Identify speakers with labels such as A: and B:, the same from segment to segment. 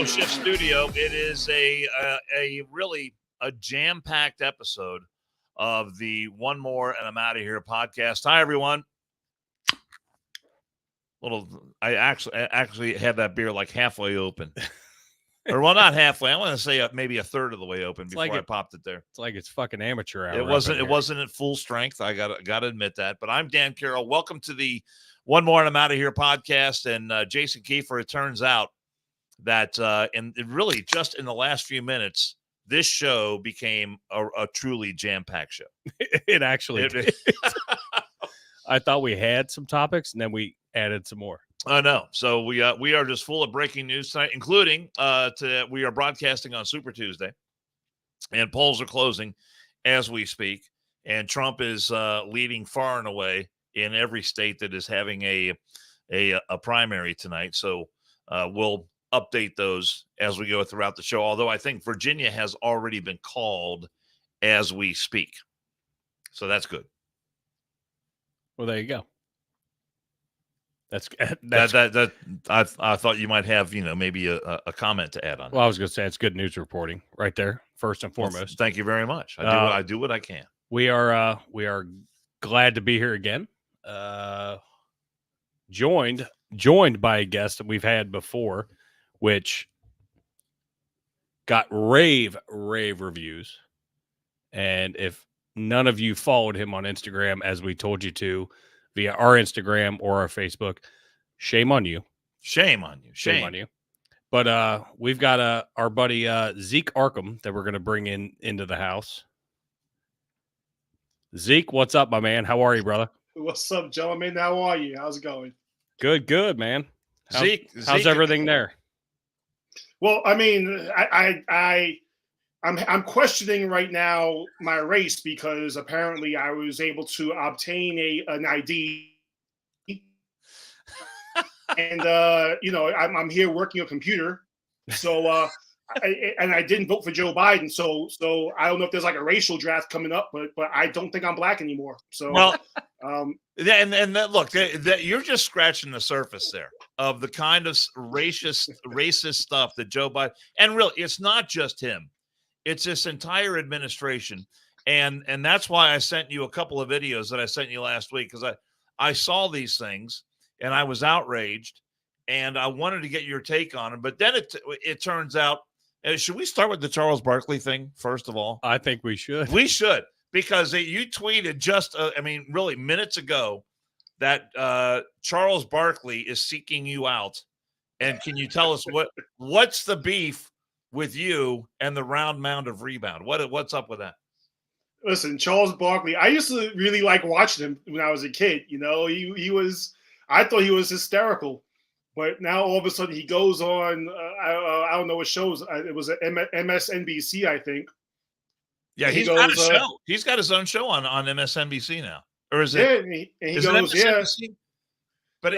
A: Shift Studio. It is a really a jam-packed episode of the One More and I'm Out of Here podcast. Hi, everyone. I actually had that beer like halfway open, or well, not halfway. I want to say maybe a third of the way open before I popped it there.
B: It's like it's fucking amateur hour.
A: It wasn't at full strength. I gotta admit that. But I'm Dan Carroll. Welcome to the One More and I'm Out of Here podcast. And Jason Kiefer. It turns out that and really just in the last few minutes, this show became a truly jam-packed show.
B: It actually did. I thought we had some topics, and then we added some more.
A: I know. So we are just full of breaking news tonight, including we are broadcasting on Super Tuesday, and polls are closing as we speak, and Trump is leading far and away in every state that is having a primary tonight. So we'll update those as we go throughout the show, although I think Virginia has already been called as we speak. So that's good.
B: Well, there you go. That's
A: I thought you might have, maybe a comment to add on.
B: Well, I was going to say it's good news reporting right there, first and foremost.
A: Well, thank you very much. I do what I can.
B: We are glad to be here again. Joined by a guest that we've had before, which got rave reviews. And if none of you followed him on Instagram, as we told you to, via our Instagram or our Facebook, shame on you.
A: Shame on you.
B: Shame on you. But we've got our buddy Zeek Arkham that we're going to bring into the house. Zeke, what's up, my man? How are you, brother?
C: What's up, gentlemen? How are you? How's it going?
B: Good, man. How's
A: Zeke,
B: everything there?
C: Well, I mean, I'm questioning right now my race because apparently I was able to obtain an ID, and I'm here working a computer, so I didn't vote for Joe Biden, so I don't know if there's like a racial draft coming up, but I don't think I'm black anymore. So
A: well, you're just scratching the surface there of the kind of racist stuff that Joe Biden, and really, it's not just him. It's this entire administration. And that's why I sent you a couple of videos that I sent you last week, because I saw these things and I was outraged and I wanted to get your take on them. But then it turns out, should we start with the Charles Barkley thing first of all?
B: I think we should.
A: We should, because you tweeted just, really minutes ago that Charles Barkley is seeking you out. And can you tell us what's the beef with you and the round mound of rebound? What's up with that?
C: Listen, Charles Barkley, I used to really like watching him when I was a kid. I thought he was hysterical. But now all of a sudden he goes on. I don't know what shows. It was MSNBC, I think.
A: Yeah, he's got a show. He's got his own show on MSNBC now, or is it?
C: Yeah, and he goes,
A: MSNBC? But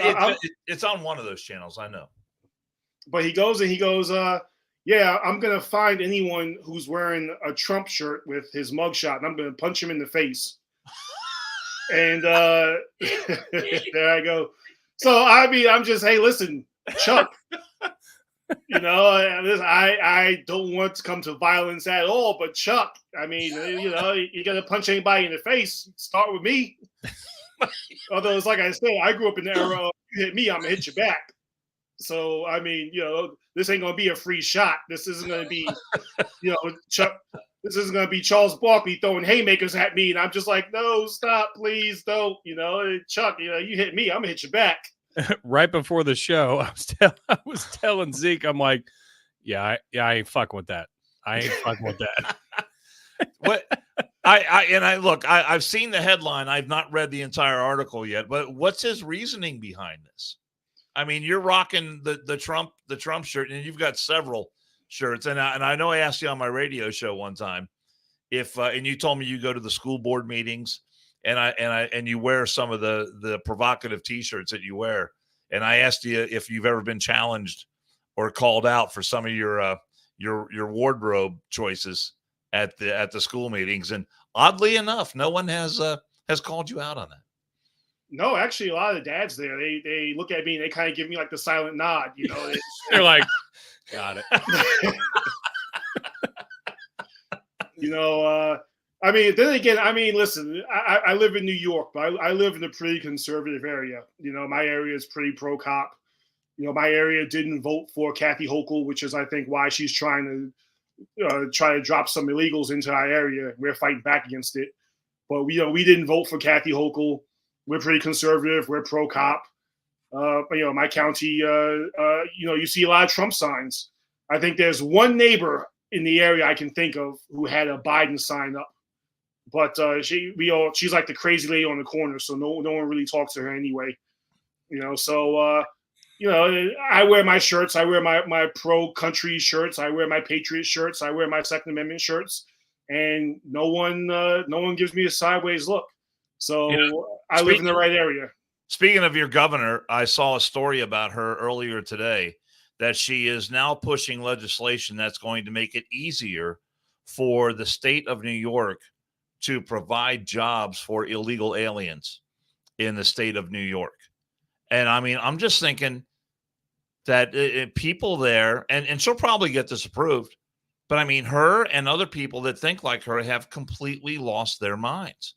A: it's on one of those channels. I know.
C: But he goes, yeah, I'm gonna find anyone who's wearing a Trump shirt with his mugshot, and I'm gonna punch him in the face. And there I go. So I mean, I'm just, hey, listen, Chuck. I don't want to come to violence at all, but Chuck, I mean, you got to punch anybody in the face. Start with me. Although it's like I said, I grew up in the era of you hit me, I'm gonna hit you back. So I mean, this ain't gonna be a free shot. This isn't gonna be, Chuck. This isn't gonna be Charles Barkley throwing haymakers at me, and I'm just like, no, stop, please, don't. Chuck, you hit me, I'm gonna hit you back.
B: Right before the show, I was telling Zeke, I'm like, I ain't fucking with that. I ain't fucking with that.
A: What? I've seen the headline. I've not read the entire article yet, but what's his reasoning behind this? I mean, you're rocking the Trump shirt, and you've got several shirts. And I know I asked you on my radio show one time if and you told me you go to the school board meetings and you wear some of the provocative T-shirts that you wear. And I asked you if you've ever been challenged or called out for some of your wardrobe choices at the school meetings. And oddly enough, no one has called you out on that.
C: No, actually, a lot of the dads there, they look at me and they kind of give me like the silent nod.
B: They're like, got it.
C: I mean, then again, I mean, listen, I live in New York, but I live in a pretty conservative area. My area is pretty pro-cop. My area didn't vote for Kathy Hochul, which is, I think, why she's trying to drop some illegals into our area. We're fighting back against it. But we didn't vote for Kathy Hochul. We're pretty conservative. We're pro-cop. My county, you see a lot of Trump signs. I think there's one neighbor in the area I can think of who had a Biden sign up. But she's like the crazy lady on the corner, so no one really talks to her anyway. So I wear my shirts. I wear my pro-country shirts. I wear my patriot shirts. I wear my Second Amendment shirts, and no one gives me a sideways look. So I live in the right area.
A: Speaking of your governor, I saw a story about her earlier today that she is now pushing legislation that's going to make it easier for the state of New York to provide jobs for illegal aliens in the state of New York. And I mean, I'm just thinking that people there, and she'll probably get this approved, but I mean, her and other people that think like her have completely lost their minds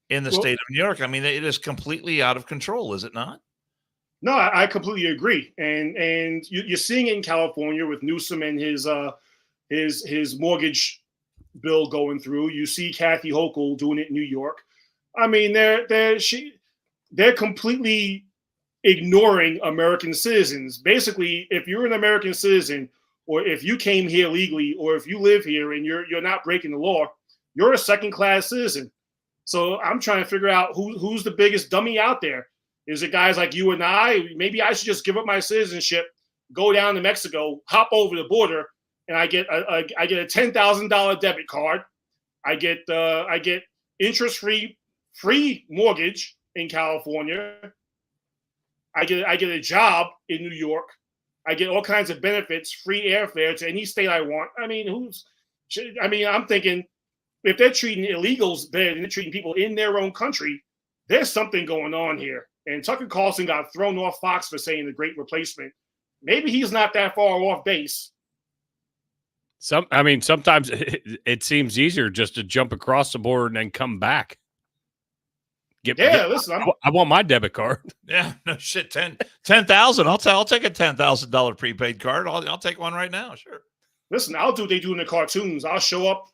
A: in the state of New York. I mean, it is completely out of control, is it not?
C: No, I completely agree. And you're seeing it in California with Newsom and his mortgage bill going through. You see Kathy Hochul doing it in New York. I mean, they're completely ignoring American citizens. Basically, if you're an American citizen, or if you came here legally, or if you live here and you're not breaking the law, you're a second-class citizen. So I'm trying to figure out who's the biggest dummy out there. Is it guys like you and I? Maybe I should just give up my citizenship, go down to Mexico, hop over the border, and I get a $10,000 debit card. I get interest-free mortgage in California. I get a job in New York. I get all kinds of benefits, free airfare to any state I want. I mean, I'm thinking, if they're treating illegals better than they're treating people in their own country, there's something going on here. And Tucker Carlson got thrown off Fox for saying the great replacement. Maybe he's not that far off base.
B: Sometimes it seems easier just to jump across the border and then come back.
C: Listen,
B: I want my debit card.
A: Yeah, no shit. 10,000. I'll take a $10,000 prepaid card. I'll take one right now. Sure.
C: Listen, I'll do what they do in the cartoons. I'll show up,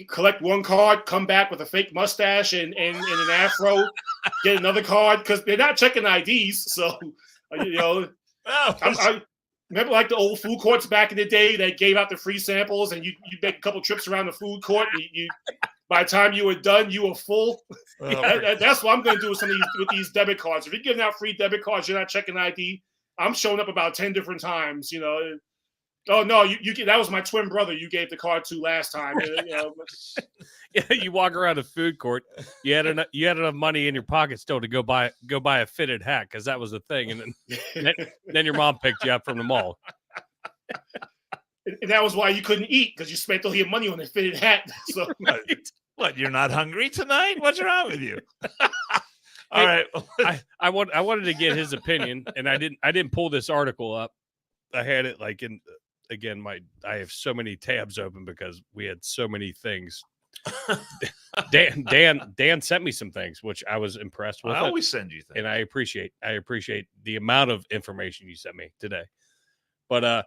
C: collect one card, come back with a fake mustache and an afro, get another card, because they're not checking IDs. So, I remember like the old food courts back in the day that gave out the free samples, and you make a couple trips around the food court, and you by the time you were done, you were full. That's what I'm going to do with these debit cards. If you're giving out free debit cards, you're not checking ID. I'm showing up about 10 different times. Oh no, that was my twin brother you gave the card to last time.
B: Yeah, you walk around a food court. You had enough money in your pocket still to go buy a fitted hat because that was the thing, and then your mom picked you up from the mall.
C: And that was why you couldn't eat, because you spent all your money on a fitted hat. So
A: what? You're not hungry tonight? What's wrong with you? All right.
B: I wanted to get his opinion, and I didn't pull this article up. I had it like in. Again, I have so many tabs open because we had so many things. Dan sent me some things, which I was impressed with.
A: I always send you things,
B: and I appreciate the amount of information you sent me today. But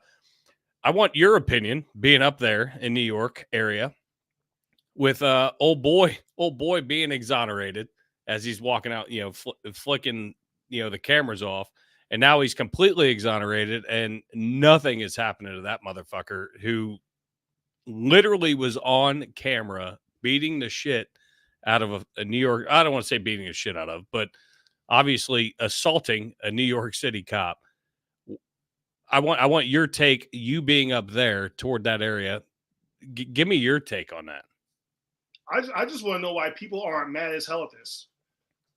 B: I want your opinion, being up there in New York area, with old boy being exonerated as he's walking out, flicking the cameras off. And now he's completely exonerated, and nothing is happening to that motherfucker who literally was on camera beating the shit out of a New York. I don't want to say beating the shit out of, but obviously assaulting a New York City cop. I want your take, you being up there toward that area. Give me your take on that.
C: I just want to know why people aren't mad as hell at this.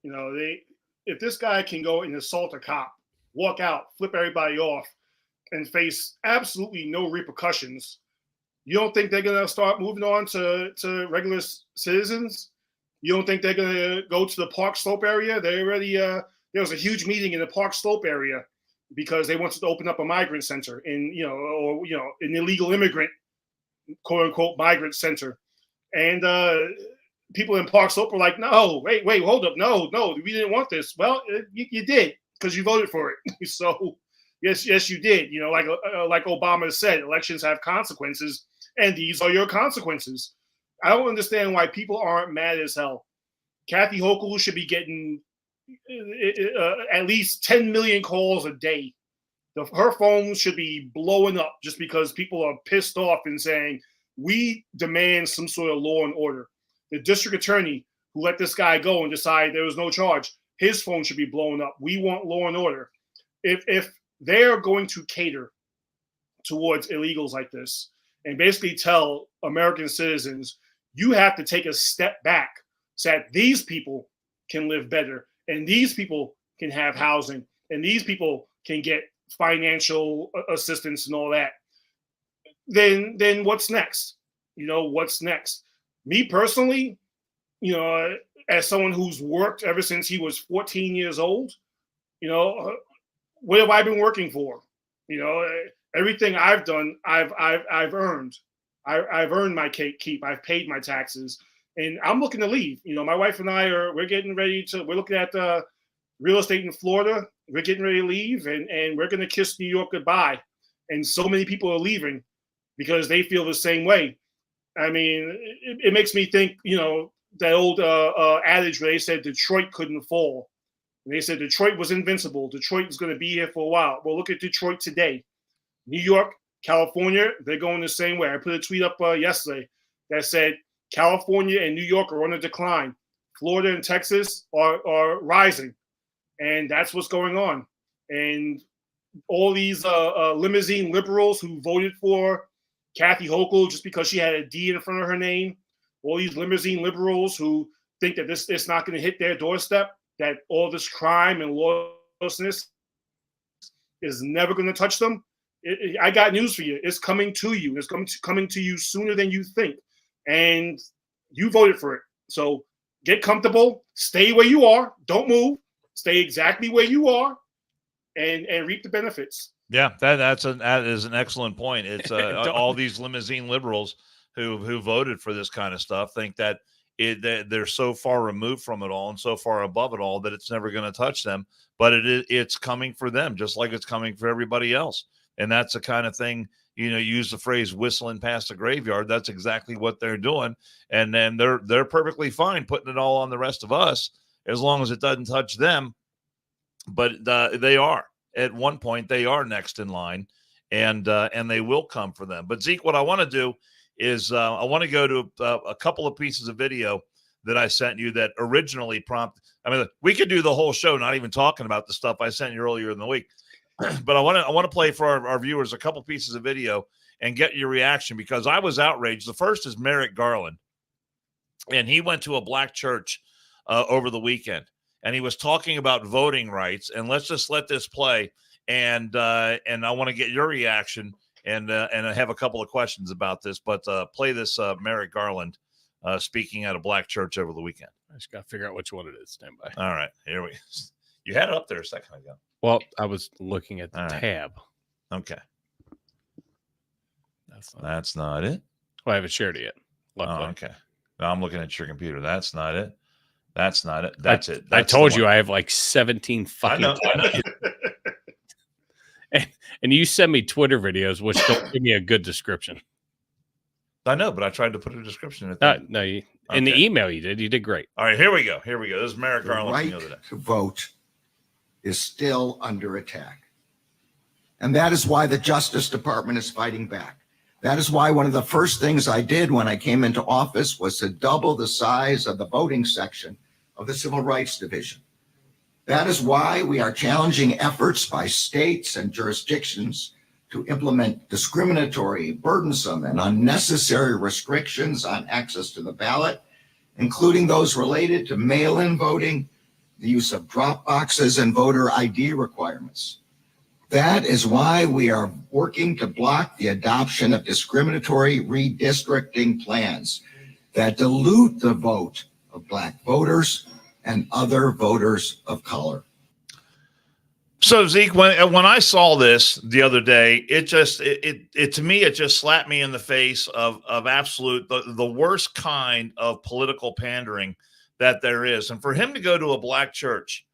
C: If this guy can go and assault a cop, walk out, flip everybody off, and face absolutely no repercussions, you don't think they're going to start moving on to regular citizens? You don't think they're going to go to the Park Slope area? They already there was a huge meeting in the Park Slope area because they wanted to open up a migrant center an illegal immigrant, quote unquote, migrant center. And people in Park Slope were like, no, wait, hold up. No, we didn't want this. Well, you did, because you voted for it. So yes, you did. Like Obama said, elections have consequences, and these are your consequences. I don't understand why people aren't mad as hell. Kathy Hochul should be getting at least 10 million calls a day. Her phone should be blowing up just because people are pissed off and saying, we demand some sort of law and order. The district attorney who let this guy go and decide there was no charge, his phone should be blowing up. We want law and order. If they're going to cater towards illegals like this and basically tell American citizens, you have to take a step back so that these people can live better, and these people can have housing, and these people can get financial assistance and all that, then what's next? What's next? Me personally, as someone who's worked ever since he was 14 years old, what have I been working for? Everything I've done, I've earned. I've earned my keep. I've paid my taxes, and I'm looking to leave. My wife and I we're getting ready to. We're looking at real estate in Florida. We're getting ready to leave, and we're going to kiss New York goodbye. And so many people are leaving because they feel the same way. I mean, it makes me think, that old adage where they said Detroit couldn't fall. And they said Detroit was invincible. Detroit was going to be here for a while. Well, look at Detroit today. New York, California, they're going the same way. I put a tweet up yesterday that said California and New York are on a decline. Florida and Texas are rising. And that's what's going on. And all these limousine liberals who voted for Kathy Hochul just because she had a D in front of her name, all these limousine liberals who think that it's not going to hit their doorstep, that all this crime and lawlessness is never going to touch them. I got news for you. It's coming to you. It's coming to you sooner than you think. And you voted for it. So get comfortable. Stay where you are. Don't move. Stay exactly where you are and reap the benefits.
A: Yeah, that is an excellent point. It's all these limousine liberals who voted for this kind of stuff think that they're so far removed from it all and so far above it all that it's never going to touch them. But it's coming for them, just like it's coming for everybody else. And that's the kind of thing, you use the phrase whistling past the graveyard. That's exactly what they're doing. And then they're perfectly fine putting it all on the rest of us as long as it doesn't touch them. But they are. At one point, they are next in line, and they will come for them. But Zeke, what I want to do is I want to go to a couple of pieces of video that I sent you that originally prompted. I mean, we could do the whole show not even talking about the stuff I sent you earlier in the week. But I want to play for our viewers a couple pieces of video and get your reaction, because I was outraged. The first is Merrick Garland, and he went to a black church over the weekend, and he was talking about voting rights. And let's just let this play, and I want to get your reaction, and I have a couple of questions about this. But play this Merrick Garland speaking at a black church over the weekend.
B: I just got to figure out which one it is. Stand by.
A: All right, here we. You had it up there a second ago.
B: Well, I was looking at the tab.
A: Okay.
B: That's
A: not it.
B: Well, I haven't shared it yet. Luckily.
A: Oh, okay. Now I'm looking at your computer. That's not it. That's not it. That's it.
B: I told you I have like 17 fucking.
A: I know.
B: And you send me Twitter videos, which don't give me a good description.
A: I know, but I tried to put a description in
B: No, in the email you did great.
A: All right, here we go. This is Merrick Garland.
D: The right to vote is still under attack. And that is why the Justice Department is fighting back. That is why one of the first things I did when I came into office was to double the size of the voting section of the Civil Rights Division. That is why we are challenging efforts by states and jurisdictions to implement discriminatory, burdensome, and unnecessary restrictions on access to the ballot, including those related to mail-in voting, the use of drop boxes, and voter ID requirements. That is why we are working to block the adoption of discriminatory redistricting plans that dilute the vote of Black voters and other voters of color.
A: So Zeke, when I saw this the other day, it to me, it just slapped me in the face of absolute the worst kind of political pandering that there is. And for him to go to a black church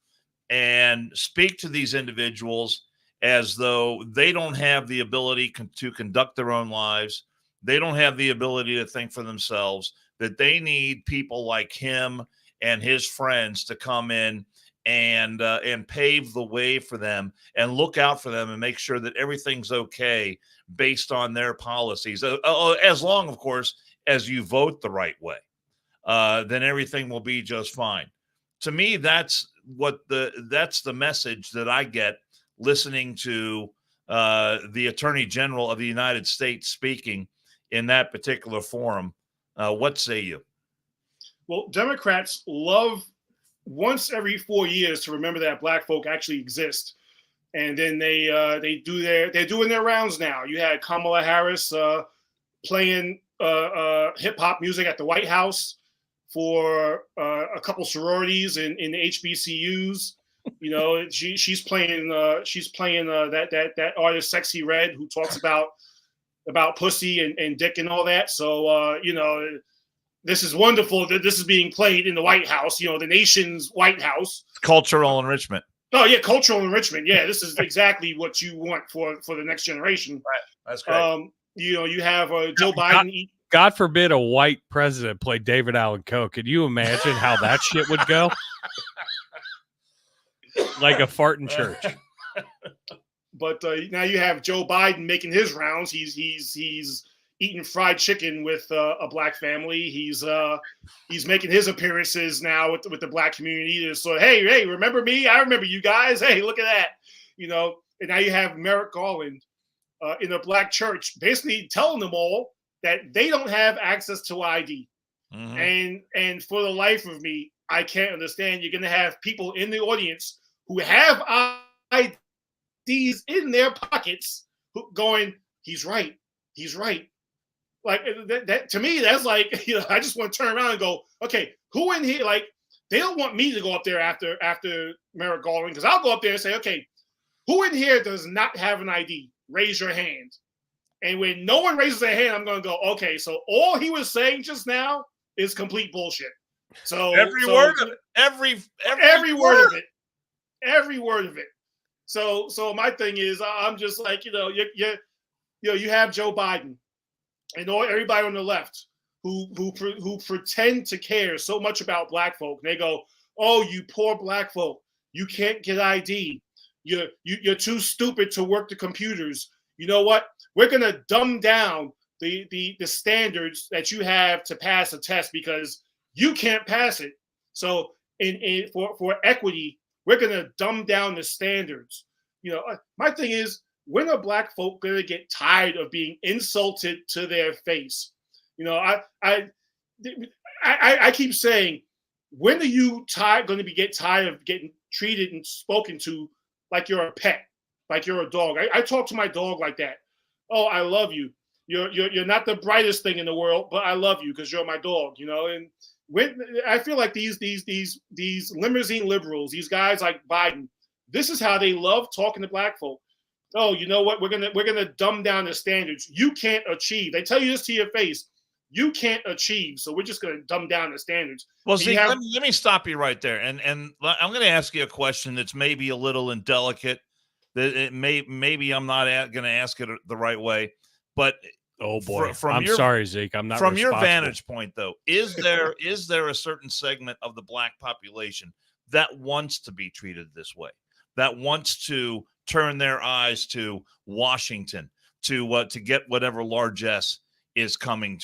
A: and speak to these individuals as though they don't have the ability to conduct their own lives, they don't have the ability to think for themselves, that they need people like him and his friends to come in and pave the way for them and look out for them and make sure that everything's okay based on their policies. As long, of course, as you vote the right way, then everything will be just fine. To me, that's the message that I get listening to the Attorney General of the United States speaking in that particular forum. What say you?
C: Well, Democrats love once every 4 years to remember that black folk actually exist, and then they're doing their rounds now. You had Kamala Harris playing hip hop music at the White House for a couple sororities in the HBCUs. You know, she's playing that artist Sexy Red, who talks about pussy and dick and all that. So you know, this is wonderful that this is being played in the White House, you know, the nation's White House.
A: Cultural enrichment.
C: Oh yeah, cultural enrichment. Yeah, this is exactly what you want for the next generation.
A: Right. That's great.
C: You know, you have Joe Biden.
B: God forbid a white president play David Allen Coe. Could you imagine how that shit would go? Like a fart in church.
C: But now you have Joe Biden making his rounds. He's eating fried chicken with a black family. He's making his appearances now with the black community. So hey, remember me? I remember you guys. Hey, look at that. You know, and now you have Merrick Garland in a black church, basically telling them all that they don't have access to ID. Mm-hmm. And for the life of me, I can't understand. You're going to have people in the audience who have IDs in their pockets going, he's right. Like that to me, that's like, you know, I just want to turn around and go, okay, who in here? Like, they don't want me to go up there after Merrick Garland, because I'll go up there and say, okay, who in here does not have an ID? Raise your hand. And when no one raises their hand, I'm going to go, okay, so all he was saying just now is complete bullshit. So
A: every word of it, every
C: word of it, every word of it. So my thing is, I'm just like, you know, you have Joe Biden and everybody on the left who pretend to care so much about black folk. And they go, oh, you poor black folk, you can't get ID. You're too stupid to work the computers. You know what? We're gonna dumb down the standards that you have to pass a test because you can't pass it. So for equity, we're gonna dumb down the standards. My thing is, when are black folk going to get tired of being insulted to their face? I keep saying, when are you going to get tired of getting treated and spoken to like you're a pet, like you're a dog? I talk to my dog like that. Oh, I love you. You're not the brightest thing in the world, but I love you because you're my dog. And when I feel like these limousine liberals, these guys like Biden, this is how they love talking to black folk. Oh, you know what? We're gonna dumb down the standards. You can't achieve. They tell you this to your face. You can't achieve, so we're just gonna dumb down the standards.
A: Well, Zeke, let me stop you right there, and I'm going to ask you a question that's maybe a little indelicate. That it maybe I'm not going to ask it the right way, but
B: oh boy, I'm sorry, Zeke. I'm not.
A: From your vantage point, though, is there a certain segment of the black population that wants to be treated this way, that wants to turn their eyes to Washington to get whatever largesse is coming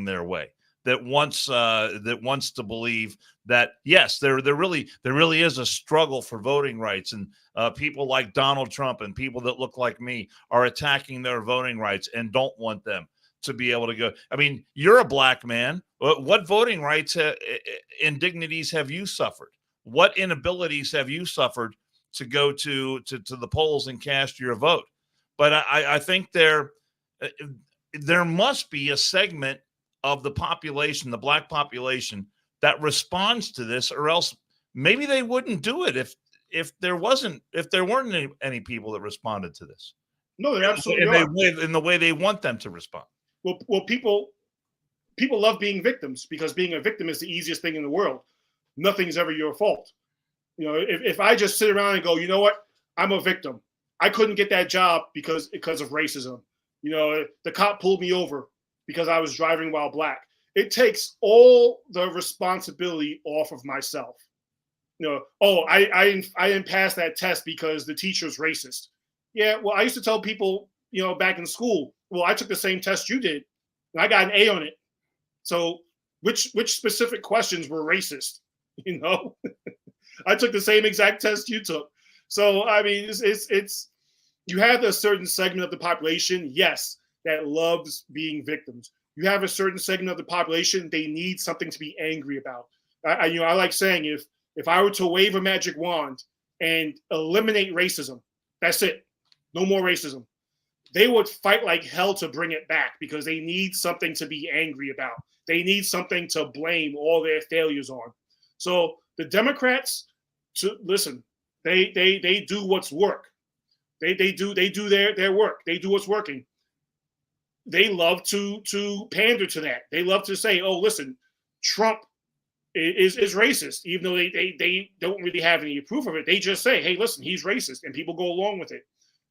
A: their way, that wants to believe that yes, there really is a struggle for voting rights, and people like Donald Trump and people that look like me are attacking their voting rights and don't want them to be able to go. I mean, you're a black man. What voting rights indignities have you suffered? What inabilities have you suffered to go to the polls and cast your vote? But I think there must be a segment of the population, the black population, that responds to this, or else maybe they wouldn't do it if there weren't any people that responded to this.
C: No, they absolutely are.
A: In the way they want them to respond.
C: Well, people love being victims because being a victim is the easiest thing in the world. Nothing's ever your fault. If I just sit around and go, you know what, I'm a victim. I couldn't get that job because of racism. The cop pulled me over because I was driving while black. It takes all the responsibility off of myself. I didn't pass that test because the teacher's racist. Yeah, well, I used to tell people, back in school, well, I took the same test you did, and I got an A on it. So which specific questions were racist? I took the same exact test you took. So I mean, it's you have a certain segment of the population, yes, that loves being victims. You have a certain segment of the population, they need something to be angry about. I like saying, if I were to wave a magic wand and eliminate racism, that's it. No more racism. They would fight like hell to bring it back because they need something to be angry about. They need something to blame all their failures on. So the Democrats, they do what's work. They do their work. They do what's working. They love to pander to that. They love to say, oh, listen, Trump is racist, even though they don't really have any proof of it. They just say, hey, listen, he's racist, and people go along with it.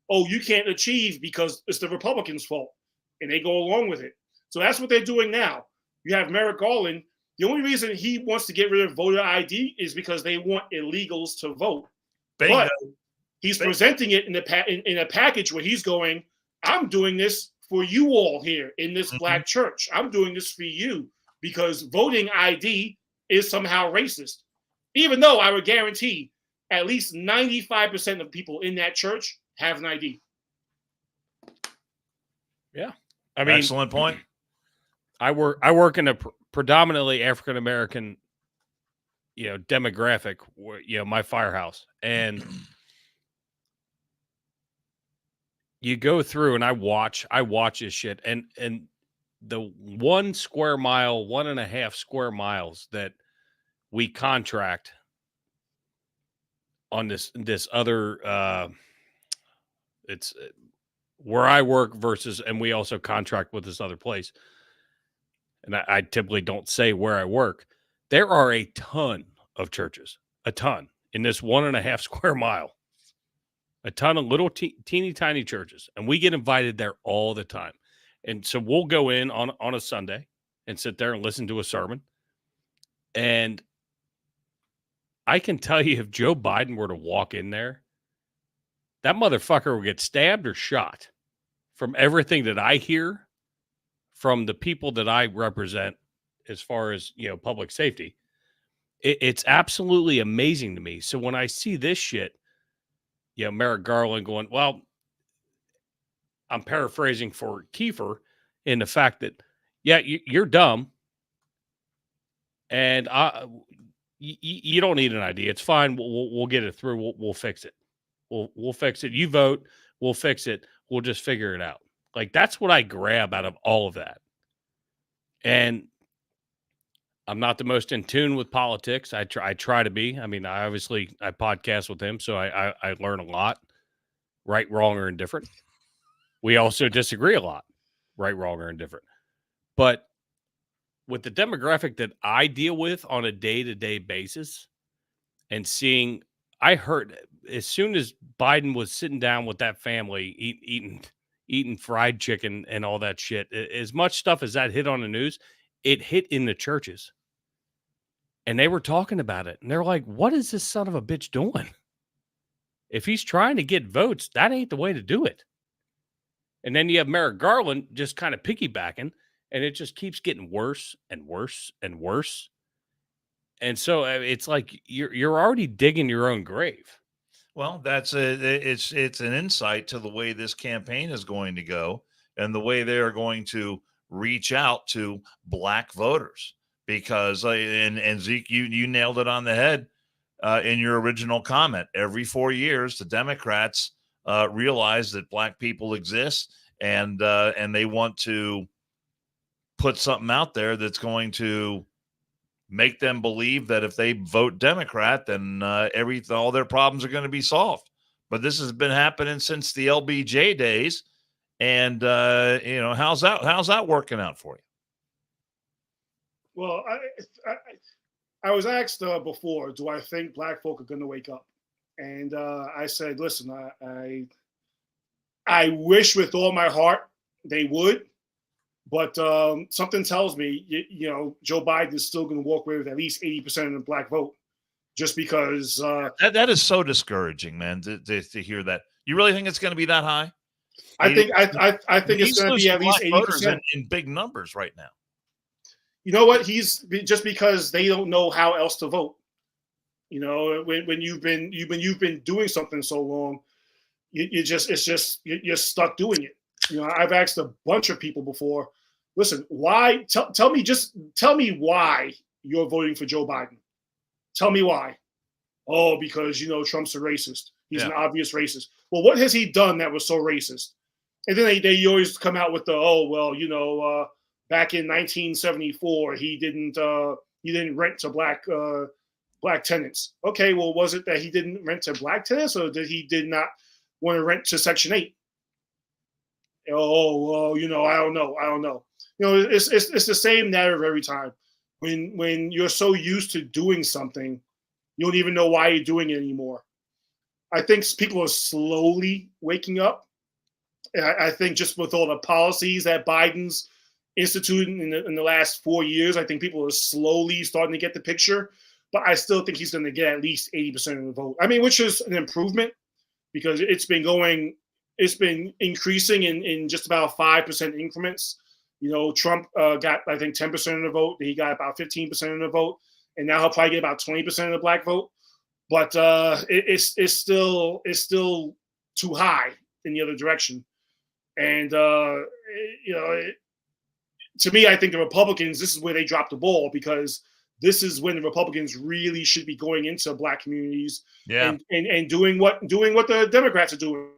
C: Oh, you can't achieve because it's the Republicans' fault, and they go along with it. So that's what they're doing now. You have Merrick Garland. The only reason he wants to get rid of voter ID is because they want illegals to vote.
A: Bingo.
C: But he's presenting it in a package where he's going, I'm doing this for you all here in this black church. I'm doing this for you because voting ID is somehow racist. Even though I would guarantee at least 95% of people in that church have an ID.
B: Yeah. I mean,
A: excellent point.
B: I work in a predominantly African American, demographic, my firehouse, and you go through and I watch this shit, and the 1 square mile, 1.5 square miles that we contract on this other, it's where I work versus, and we also contract with this other place. And I typically don't say where I work. There are a ton of churches, a ton in this 1.5 square mile, a ton of little teeny tiny churches. And we get invited there all the time. And so we'll go in on a Sunday and sit there and listen to a sermon. And I can tell you, if Joe Biden were to walk in there, that motherfucker will get stabbed or shot. From everything that I hear from the people that I represent, as far as, public safety, it's absolutely amazing to me. So when I see this shit, Merrick Garland going, well, I'm paraphrasing for Kiefer in the fact that, you're dumb. And you don't need an ID. It's fine. We'll get it through. We'll fix it. We'll fix it. You vote. We'll fix it. We'll just figure it out. Like, that's what I grab out of all of that. And I'm not the most in tune with politics. I try to be. I mean, I podcast with him, so I learn a lot, right, wrong, or indifferent. We also disagree a lot, right, wrong, or indifferent. But with the demographic that I deal with on a day-to-day basis, and seeing, I heard as soon as Biden was sitting down with that family eating fried chicken and all that shit, as much stuff as that hit on the news, it hit in the churches. And they were talking about it. And they're like, what is this son of a bitch doing? If he's trying to get votes, that ain't the way to do it. And then you have Merrick Garland just kind of piggybacking, and it just keeps getting worse and worse and worse. And so it's like you're already digging your own grave.
A: Well, it's an insight to the way this campaign is going to go and the way they are going to reach out to black voters. Because and Zeke, you nailed it on the head in your original comment. Every 4 years, the Democrats realize that black people exist, and they want to put something out there that's going to make them believe that if they vote Democrat, then all their problems are going to be solved. But this has been happening since the LBJ days, and how's that working out for you?
C: Well, I was asked before, do I think black folk are going to wake up? And I said, listen, I wish with all my heart they would, but something tells me, Joe Biden is still going to walk away with at least 80% of the black vote, just because.
A: That is so discouraging, man, to hear that. You really think it's going to be that high?
C: I think it's going to be at least 80%
A: in big numbers right now.
C: You know what? He's just because they don't know how else to vote. When you've been doing something so long, you're stuck doing it. I've asked a bunch of people before. Listen, why? Tell me why you're voting for Joe Biden. Tell me why. Oh, because Trump's a racist. He's an obvious racist. Well, what has he done that was so racist? And then they always come out with the back in 1974, he didn't rent to black tenants. Okay, well, was it that he didn't rent to black tenants, or did not want to rent to Section 8? Oh, well, I don't know. It's the same narrative every time. When you're so used to doing something, you don't even know why you're doing it anymore. I think people are slowly waking up. I think just with all the policies that Biden's instituted in the last 4 years, I think people are slowly starting to get the picture, but I still think he's going to get at least 80% of the vote. I mean, which is an improvement, because it's been increasing in just about 5% increments. Trump got, I think, 10% of the vote. He got about 15% of the vote, and now he'll probably get about 20% of the black vote. But it's still too high in the other direction. And to me, I think the Republicans, this is where they dropped the ball, because this is when the Republicans really should be going into black communities and doing what the Democrats are doing,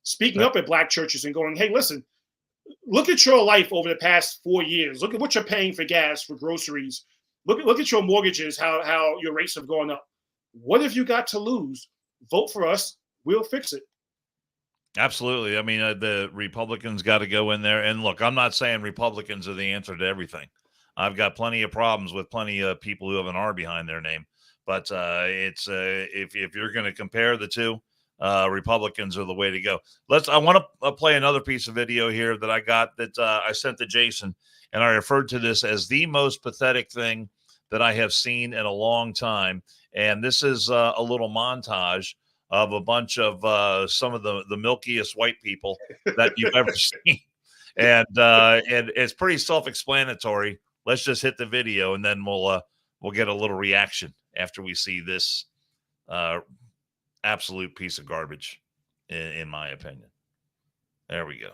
C: speaking up at black churches and going, hey, listen, look at your life over the past 4 years. Look at what you're paying for gas, for groceries. Look at your mortgages, how your rates have gone up. What have you got to lose? Vote for us. We'll fix it.
A: Absolutely. I mean, the Republicans got to go in there. And look, I'm not saying Republicans are the answer to everything. I've got plenty of problems with plenty of people who have an R behind their name. But it's if you're going to compare the two, Republicans are the way to go. I want to play another piece of video here that I got that I sent to Jason, and I referred to this as the most pathetic thing that I have seen in a long time. And this is a little montage of a bunch of some of the milkiest white people that you've ever seen. And it's pretty self-explanatory. Let's just hit the video, and then we'll get a little reaction after we see this absolute piece of garbage, in my opinion. There we go.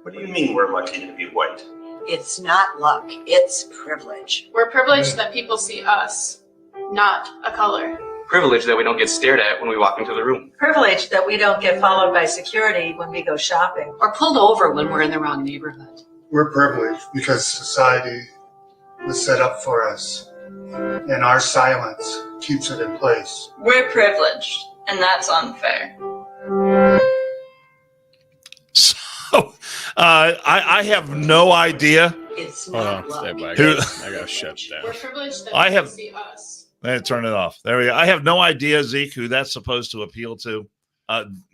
E: What do you mean we're lucky to be white?
F: It's not luck, it's privilege.
G: We're privileged that people see us, not a color.
H: Privilege that we don't get stared at when we walk into the room.
F: Privilege that we don't get followed by security when we go shopping.
I: Or pulled over when we're in the wrong neighborhood.
J: We're privileged because society was set up for us, and our silence keeps it in place.
K: We're privileged, and that's unfair.
A: So, I have no idea.
F: It's
B: Hold
F: not
B: on,
F: luck.
B: stay back.
A: Who-
B: I gotta shut
G: We're
B: down.
G: privileged that
A: I
G: people
A: have-
G: see us.
A: Turn it off. There we go. I have no idea, Zeke, who that's supposed to appeal to.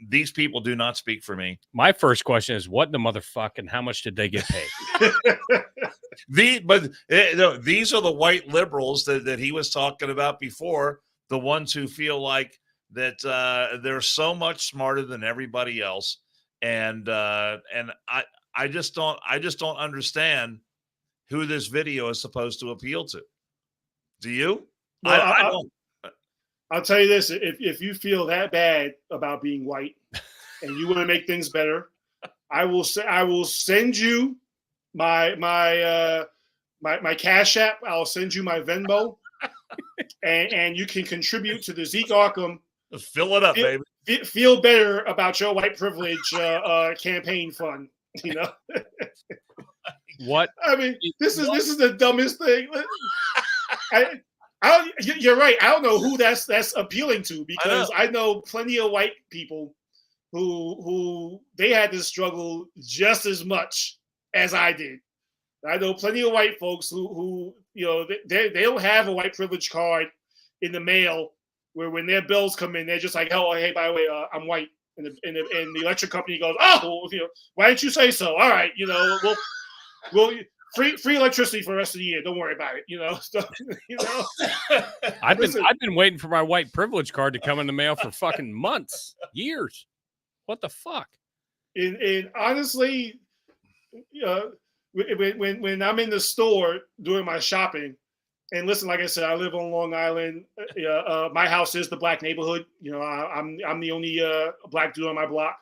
A: These people do not speak for me.
B: My first question is, what in the motherfucking? How much did they get paid?
A: These are the white liberals that he was talking about before. The ones who feel like that they're so much smarter than everybody else, and I just don't understand who this video is supposed to appeal to. Do you?
C: Well,
A: I don't.
C: I'll tell you this: if you feel that bad about being white and you want to make things better, I will send you my Cash App. I'll send you my Venmo, and you can contribute to the Zeek Arkham.
A: Fill it up, baby.
C: Feel better about your white privilege campaign fund. You know,
B: What?
C: I mean, this is the dumbest thing. You're right. I don't know who that's appealing to, because I know plenty of white people who they had to struggle just as much as I did. I know plenty of white folks who they don't have a white privilege card in the mail, where when their bills come in, they're just like, oh, hey, by the way, I'm white, and the electric company goes, oh, why didn't you say so? All right, we'll free electricity for the rest of the year. Don't worry about it. So,
B: I've been waiting for my white privilege card to come in the mail for fucking months, years. What the fuck?
C: And honestly, when I'm in the store doing my shopping, and listen, like I said, I live on Long Island. My house is the black neighborhood. I'm the only black dude on my block.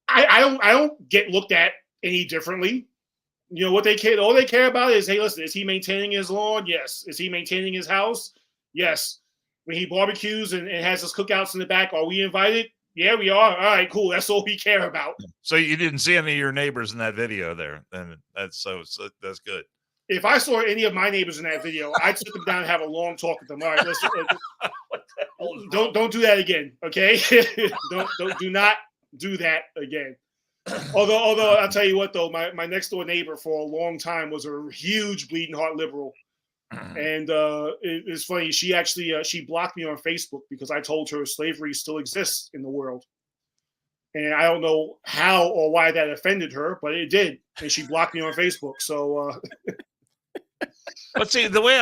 C: I don't get looked at any differently. What they care, all they care about is, hey, listen, is he maintaining his lawn? Yes. Is he maintaining his house? Yes. When he barbecues and has his cookouts in the back, are we invited? Yeah, we are. All right, cool. That's all we care about.
A: So you didn't see any of your neighbors in that video there, and that's good.
C: If I saw any of my neighbors in that video, I'd sit them down and have a long talk with them. All right, listen, don't do that again, okay? do not do that again. Although I'll tell you what, though, my next door neighbor for a long time was a huge bleeding heart liberal, and it's funny. She actually she blocked me on Facebook because I told her slavery still exists in the world, and I don't know how or why that offended her, but it did, and she blocked me on Facebook. So,
A: but see, the way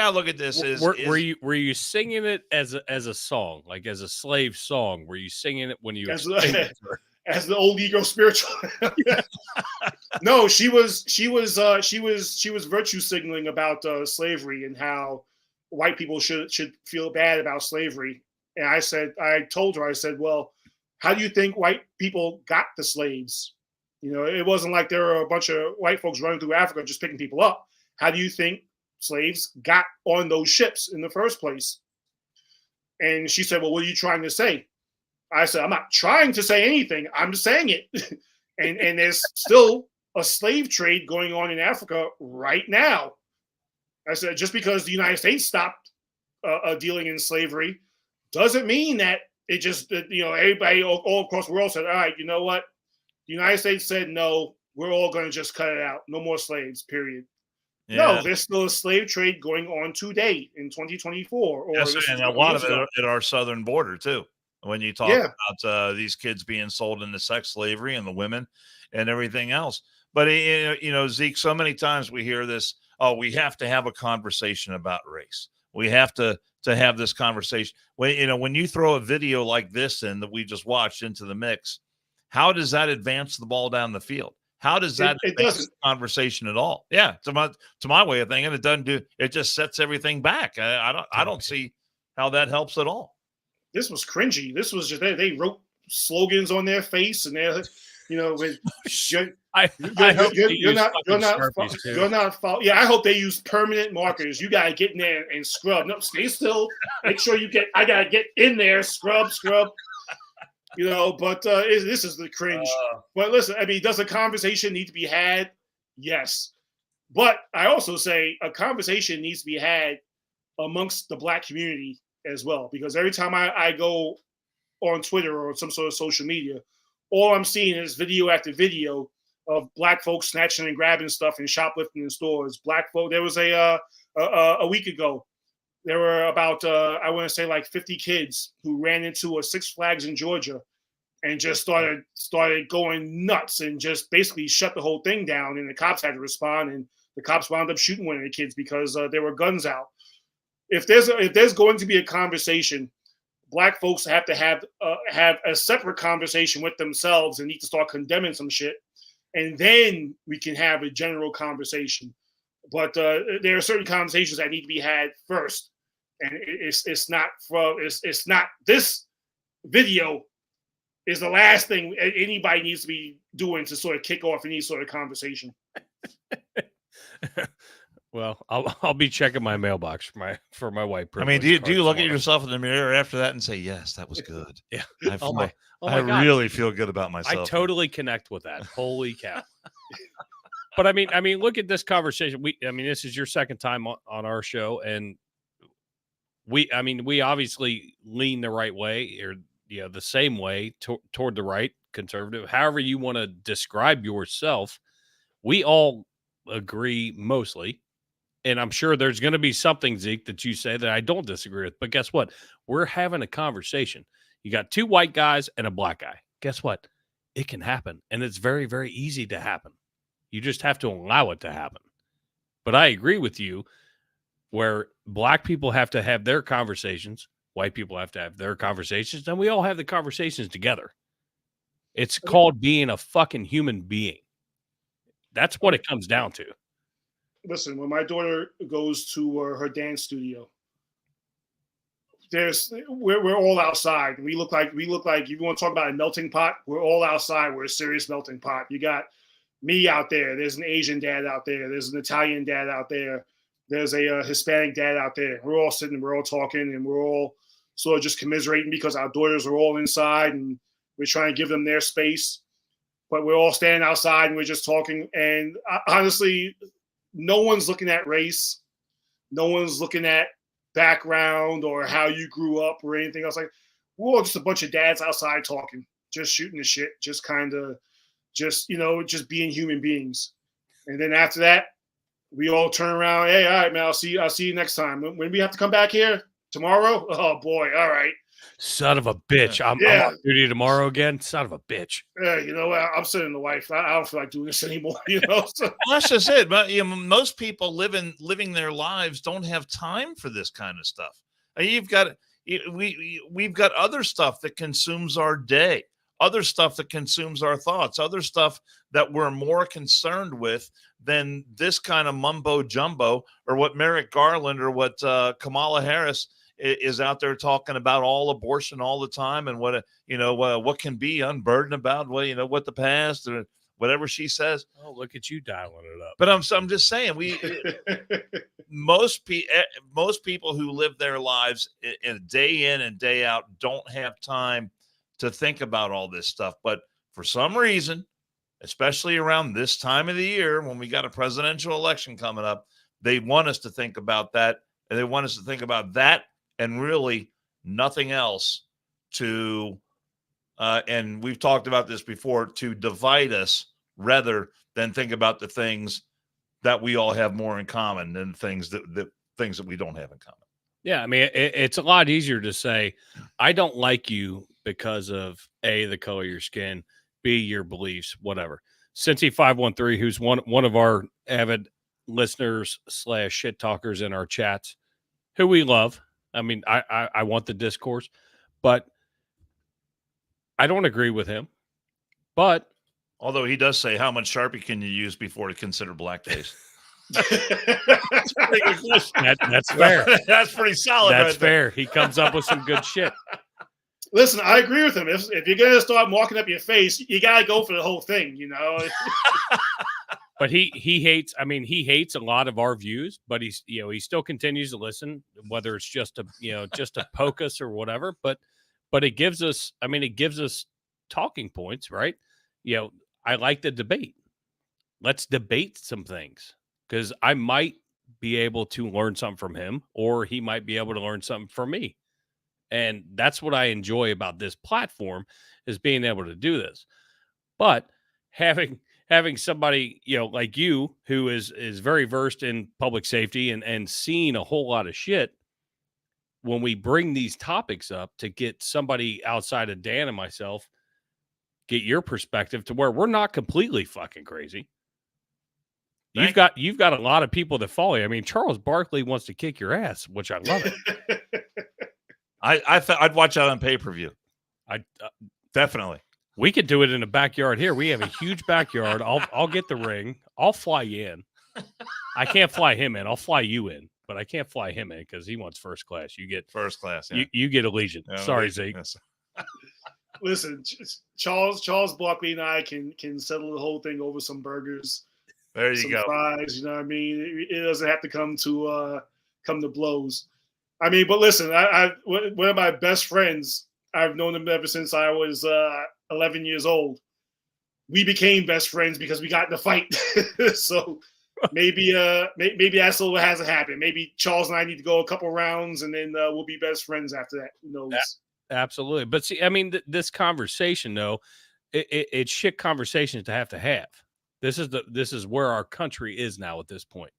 A: I look at this is,
B: were you singing it as a song, like as a slave song? Were you singing it when you
C: as the old Negro spiritual? No, she was virtue signaling about slavery and how white people should feel bad about slavery. And I told her, well, how do you think white people got the slaves? It wasn't like there were a bunch of white folks running through Africa just picking people up. How do you think slaves got on those ships in the first place? And she said, well, what are you trying to say? I said, I'm not trying to say anything. I'm just saying it. and there's still a slave trade going on in Africa right now. I said, just because the United States stopped dealing in slavery doesn't mean that it just, everybody all across the world said, all right, you know what? The United States said, no, we're all going to just cut it out. No more slaves, period. Yeah. No, there's still a slave trade going on today in 2024.
A: Yes, and a lot of it at our southern border, too. When you talk about these kids being sold into sex slavery and the women and everything else. But, Zeke, so many times we hear this, we have to have a conversation about race. We have to have this conversation. When you throw a video like this in that we just watched into the mix, how does that advance the ball down the field? How does that
C: It
A: advance
C: doesn't.
A: the conversation at all? Yeah, to my way of thinking, it doesn't do. It just sets everything back. I don't see how that helps at all.
C: This was cringy. This was just they wrote slogans on their face, and they're, you know, with
B: I hope they use
C: you're
B: fucking Sharpies, too.
C: you're not. Yeah, I hope they use permanent markers. You gotta get in there and scrub. No, stay still. Make sure you get. I gotta get in there. Scrub. You know, but this is the cringe. But listen, I mean, does a conversation need to be had? Yes, but I also say a conversation needs to be had amongst the Black community as well, because every time I go on Twitter or some sort of social media, all I'm seeing is video after video of Black folks snatching and grabbing stuff and shoplifting in stores. Black folk. There was a week ago. There were about I want to say like 50 kids who ran into a Six Flags in Georgia and just started going nuts and just basically shut the whole thing down. And the cops had to respond, and the cops wound up shooting one of the kids because there were guns out. If there's going to be a conversation, Black folks have to have a separate conversation with themselves and need to start condemning some shit, and then we can have a general conversation. But there are certain conversations that need to be had first, and it's not this video is the last thing anybody needs to be doing to sort of kick off any sort of conversation.
B: Well, I'll be checking my mailbox for my white
A: I mean,
B: privilege.
A: do you look at yourself in the mirror after that and say, "Yes, that was good"?
B: Yeah.
A: I really feel good about myself.
B: I totally connect with that. Holy cow! But I mean, look at this conversation. This is your second time on our show, and we obviously lean the right way, or the same way toward the right, conservative. However you want to describe yourself, we all agree mostly. And I'm sure there's going to be something, Zeke, that you say that I don't disagree with. But guess what? We're having a conversation. You got two white guys and a Black guy. Guess what? It can happen. And it's very, very easy to happen. You just have to allow it to happen. But I agree with you where Black people have to have their conversations. White people have to have their conversations. And we all have the conversations together. It's called being a fucking human being. That's what it comes down to.
C: Listen, when my daughter goes to her dance studio, we're all outside. We look like if you want to talk about a melting pot, we're all outside. We're a serious melting pot. You got me out there. There's an Asian dad out there. There's an Italian dad out there. There's a Hispanic dad out there. We're all sitting, we're all talking, and we're all sort of just commiserating because our daughters are all inside and we're trying to give them their space. But we're all standing outside and we're just talking. And honestly, no one's looking at race. No one's looking at background or how you grew up or anything else. Like, we're all just a bunch of dads outside talking, just shooting the shit, just being human beings. And then after that, we all turn around. Hey, all right, man, I'll see you next time. When we have to come back here tomorrow? Oh boy, all right.
B: Son of a bitch. I'm on duty tomorrow again. Son of a bitch.
C: Yeah, you know what? I'm sending the wife. I don't feel like doing this anymore. So.
A: Well, that's just it. But most people living their lives don't have time for this kind of stuff. We've got other stuff that consumes our day, other stuff that consumes our thoughts, other stuff that we're more concerned with than this kind of mumbo jumbo, or what Merrick Garland or what Kamala Harris is out there talking about all abortion all the time, and what can be unburdened about what the past or whatever she says.
B: Oh, look at you dialing it up.
A: But I'm just saying, most people who live their lives day in and day out don't have time to think about all this stuff. But for some reason, especially around this time of the year when we got a presidential election coming up, they want us to think about that, and they want us to think about that and really nothing else and we've talked about this before, to divide us rather than think about the things that we all have more in common than things that we don't have in common.
B: Yeah, I mean, it's a lot easier to say, I don't like you because of A, the color of your skin, B, your beliefs, whatever. Cincy513, who's one of our avid listeners / shit talkers in our chats, who we love. I mean, I want the discourse, but I don't agree with him. But
A: Although he does say, how much Sharpie can you use before to consider blackface?
B: That's pretty good question. That's fair.
A: That's pretty solid.
B: That's
A: right there.
B: fair. He comes up with some good shit.
C: Listen, I agree with him. If you're gonna start marking up your face, you gotta go for the whole thing, you know.
B: But he hates. I mean, he hates a lot of our views, but he still continues to listen, whether it's just to poke us or whatever. But it gives us. I mean, it gives us talking points, right? I like the debate. Let's debate some things, because I might be able to learn something from him, or he might be able to learn something from me. And that's what I enjoy about this platform, is being able to do this. But having somebody, like you, who is very versed in public safety and seeing a whole lot of shit, when we bring these topics up, to get somebody outside of Dan and myself, get your perspective to where we're not completely fucking crazy. You've got a lot of people that follow you. I mean, Charles Barkley wants to kick your ass, which I love it.
A: I'd watch out on pay-per-view. Definitely.
B: We could do it in a backyard here. We have a huge backyard. I'll get the ring. I'll fly you in. I can't fly him in. I'll fly you in, but I can't fly him in because he wants first class. You get
A: first class. Yeah.
B: You get Allegiant.
A: Yeah,
B: Sorry,
A: Allegiant,
B: Zeke.
A: yes.
C: Listen, Charles Barkley and I can settle the whole thing over some burgers.
A: There you
C: some
A: go.
C: Fries, you know what I mean? It doesn't have to come to blows. I mean, but listen, one of my best friends, I've known him ever since I was 11 years old. We became best friends because we got in a fight. So maybe that's what hasn't happened. Maybe Charles and I need to go a couple rounds, and then we'll be best friends after that. Who knows?
B: Absolutely. But see, I mean, this conversation, though, it's shit conversations to have. This is where our country is now at this point.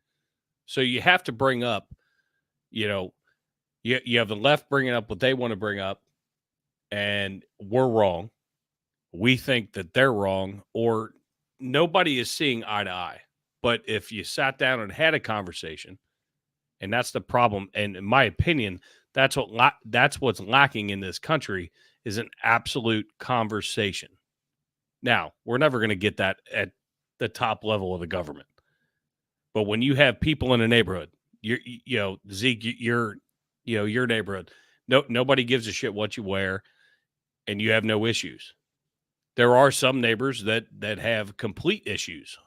B: So you have to bring up, you have the left bringing up what they want to bring up, and we're wrong. We think that they're wrong, or nobody is seeing eye to eye. But if you sat down and had a conversation, and that's the problem, and in my opinion, that's what's lacking in this country, is an absolute conversation. Now, we're never going to get that at the top level of the government. But when you have people in a neighborhood, Zeke, your neighborhood, nobody gives a shit what you wear, and you have no issues. There are some neighbors that have complete issues,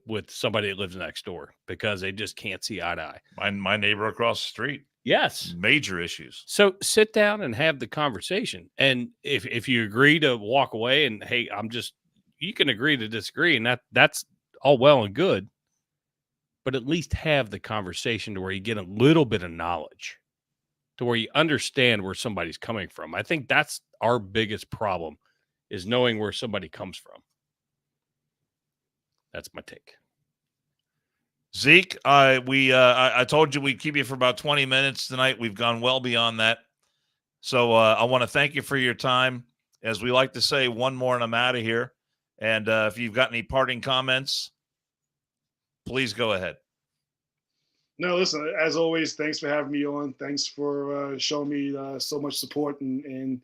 B: with somebody that lives next door, because they just can't see eye to eye.
A: My neighbor across the street.
B: Yes.
A: Major issues.
B: So sit down and have the conversation. And if you agree to walk away and, hey, you can agree to disagree, and that's all well and good, but at least have the conversation to where you get a little bit of knowledge, to where you understand where somebody's coming from. I think that's our biggest problem, is knowing where somebody comes from. That's my take.
A: Zeke, I told you we'd keep you for about 20 minutes tonight. We've gone well beyond that. So I want to thank you for your time. As we like to say, one more and I'm out of here. And if you've got any parting comments, please go ahead.
C: No, listen, as always, thanks for having me on. Thanks for showing me so much support. And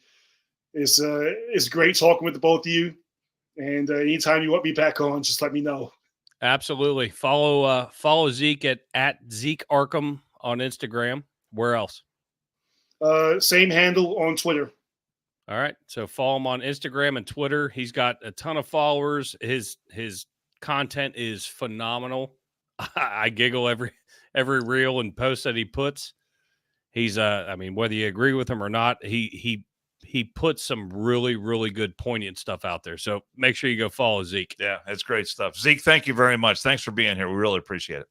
C: it's great talking with the both of you. And anytime you want me back on, just let me know.
B: Absolutely. Follow Zeke at Zeek Arkham on Instagram. Where else?
C: Same handle on Twitter.
B: All right. So follow him on Instagram and Twitter. He's got a ton of followers. His content is phenomenal. I giggle every reel and post that he puts. He's whether you agree with him or not, he puts some really, really good poignant stuff out there. So make sure you go follow Zeke.
A: Yeah, it's great stuff. Zeke, thank you very much. Thanks for being here. We really appreciate it.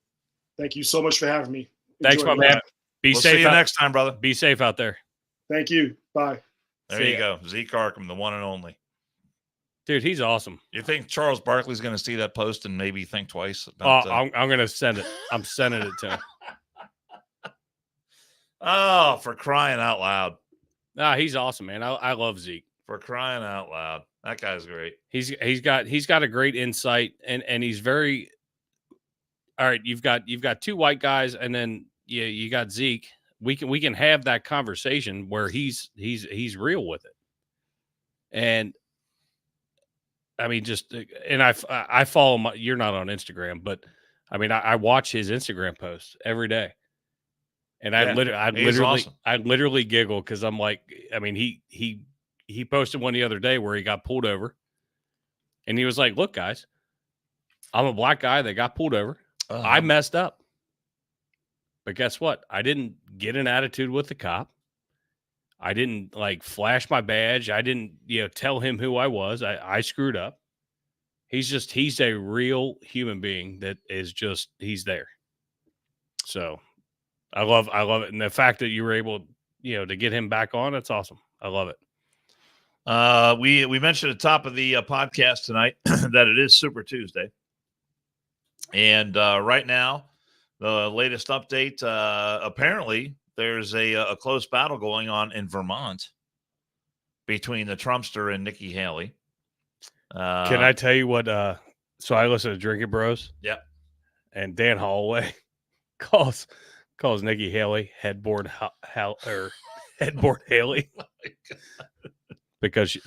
C: Thank you so much for having me.
B: Thanks, my man.
A: We'll see you next time, brother.
B: Be safe out there.
C: Thank you. Bye.
A: There you go. Zeek Arkham, the one and only.
B: Dude, he's awesome.
A: You think Charles Barkley's going to see that post and maybe think twice?
B: I'm going to send it. I'm sending it to him.
A: Oh, for crying out loud.
B: Nah, he's awesome, man. I love Zeke.
A: For crying out loud. That guy's great.
B: He's got a great insight, and he's very all right. You've got two white guys, and then you got Zeke. We can have that conversation where he's real with it. And I mean, and I follow you're not on Instagram, but I mean, I watch his Instagram posts every day. And I literally giggle because I'm like, I mean, he posted one the other day where he got pulled over, and he was like, "Look, guys, I'm a black guy that got pulled over. I messed up, but guess what? I didn't get an attitude with the cop. I didn't like flash my badge. I didn't, tell him who I was. I screwed up. He's a real human being that is he's there. So." I love it. And the fact that you were able, to get him back on, that's awesome. I love it.
A: We mentioned at the top of the podcast tonight that it is Super Tuesday. And right now, the latest update, apparently there's a close battle going on in Vermont between the Trumpster and Nikki Haley.
B: Can I tell you what? So I listen to Drinking Bros.
A: Yep.
B: And Dan Holloway calls Nikki Haley headboard Haley because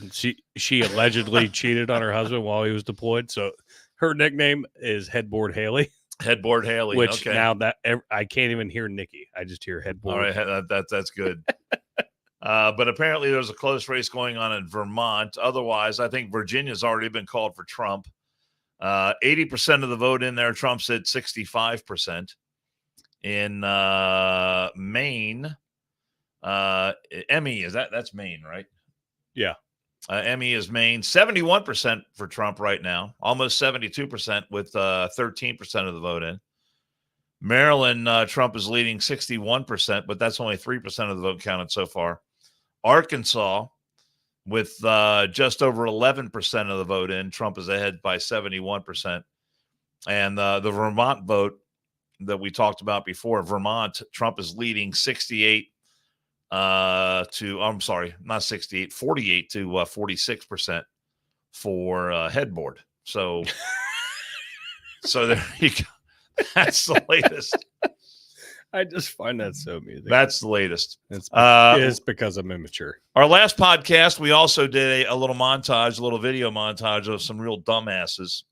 B: she allegedly cheated on her husband while he was deployed. So her nickname is Headboard Haley.
A: Headboard Haley.
B: Which now that I can't even hear Nikki. I just hear headboard.
A: All right, that's good. But apparently there's a close race going on in Vermont. Otherwise, I think Virginia's already been called for Trump. 80% of the vote in there. Trump's at 65%. In Maine, Emmy that's Maine, right?
B: Yeah.
A: Emmy is Maine. 71% for Trump right now, almost 72% with 13% of the vote in. Maryland, Trump is leading 61%, but that's only 3% of the vote counted so far. Arkansas, with just over 11% of the vote in, Trump is ahead by 71%. And the Vermont vote that we talked about before, Vermont, Trump is leading 48 to 48 to 46% for headboard. So there you go. That's the latest.
B: I just find that so amusing.
A: That's the latest.
B: It's because I'm immature.
A: Our last podcast, we also did a little video montage of some real dumbasses.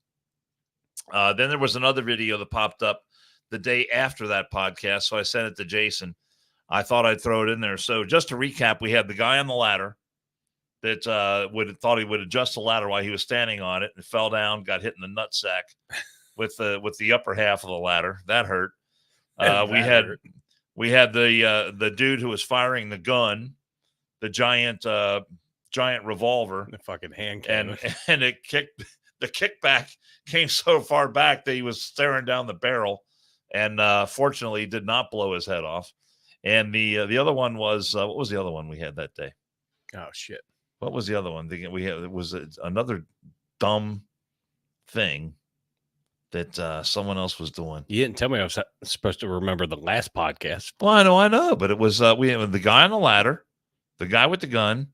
A: Then there was another video that popped up the day after that podcast, so I sent it to Jason. I thought I'd throw it in there. So just to recap, we had the guy on the ladder that thought he would adjust the ladder while he was standing on it and fell down, got hit in the nutsack with the upper half of the ladder. That hurt. We had the dude who was firing the gun, the giant revolver,
B: the fucking hand cannon,
A: and it kicked. The kickback came so far back that he was staring down the barrel. And fortunately, did not blow his head off. And the other one was what was the other one we had that day?
B: Oh shit!
A: What was the other one? We had it was another dumb thing that someone else was doing.
B: You didn't tell me I was supposed to remember the last podcast.
A: Well, I know, but it was we had the guy on the ladder, the guy with the gun,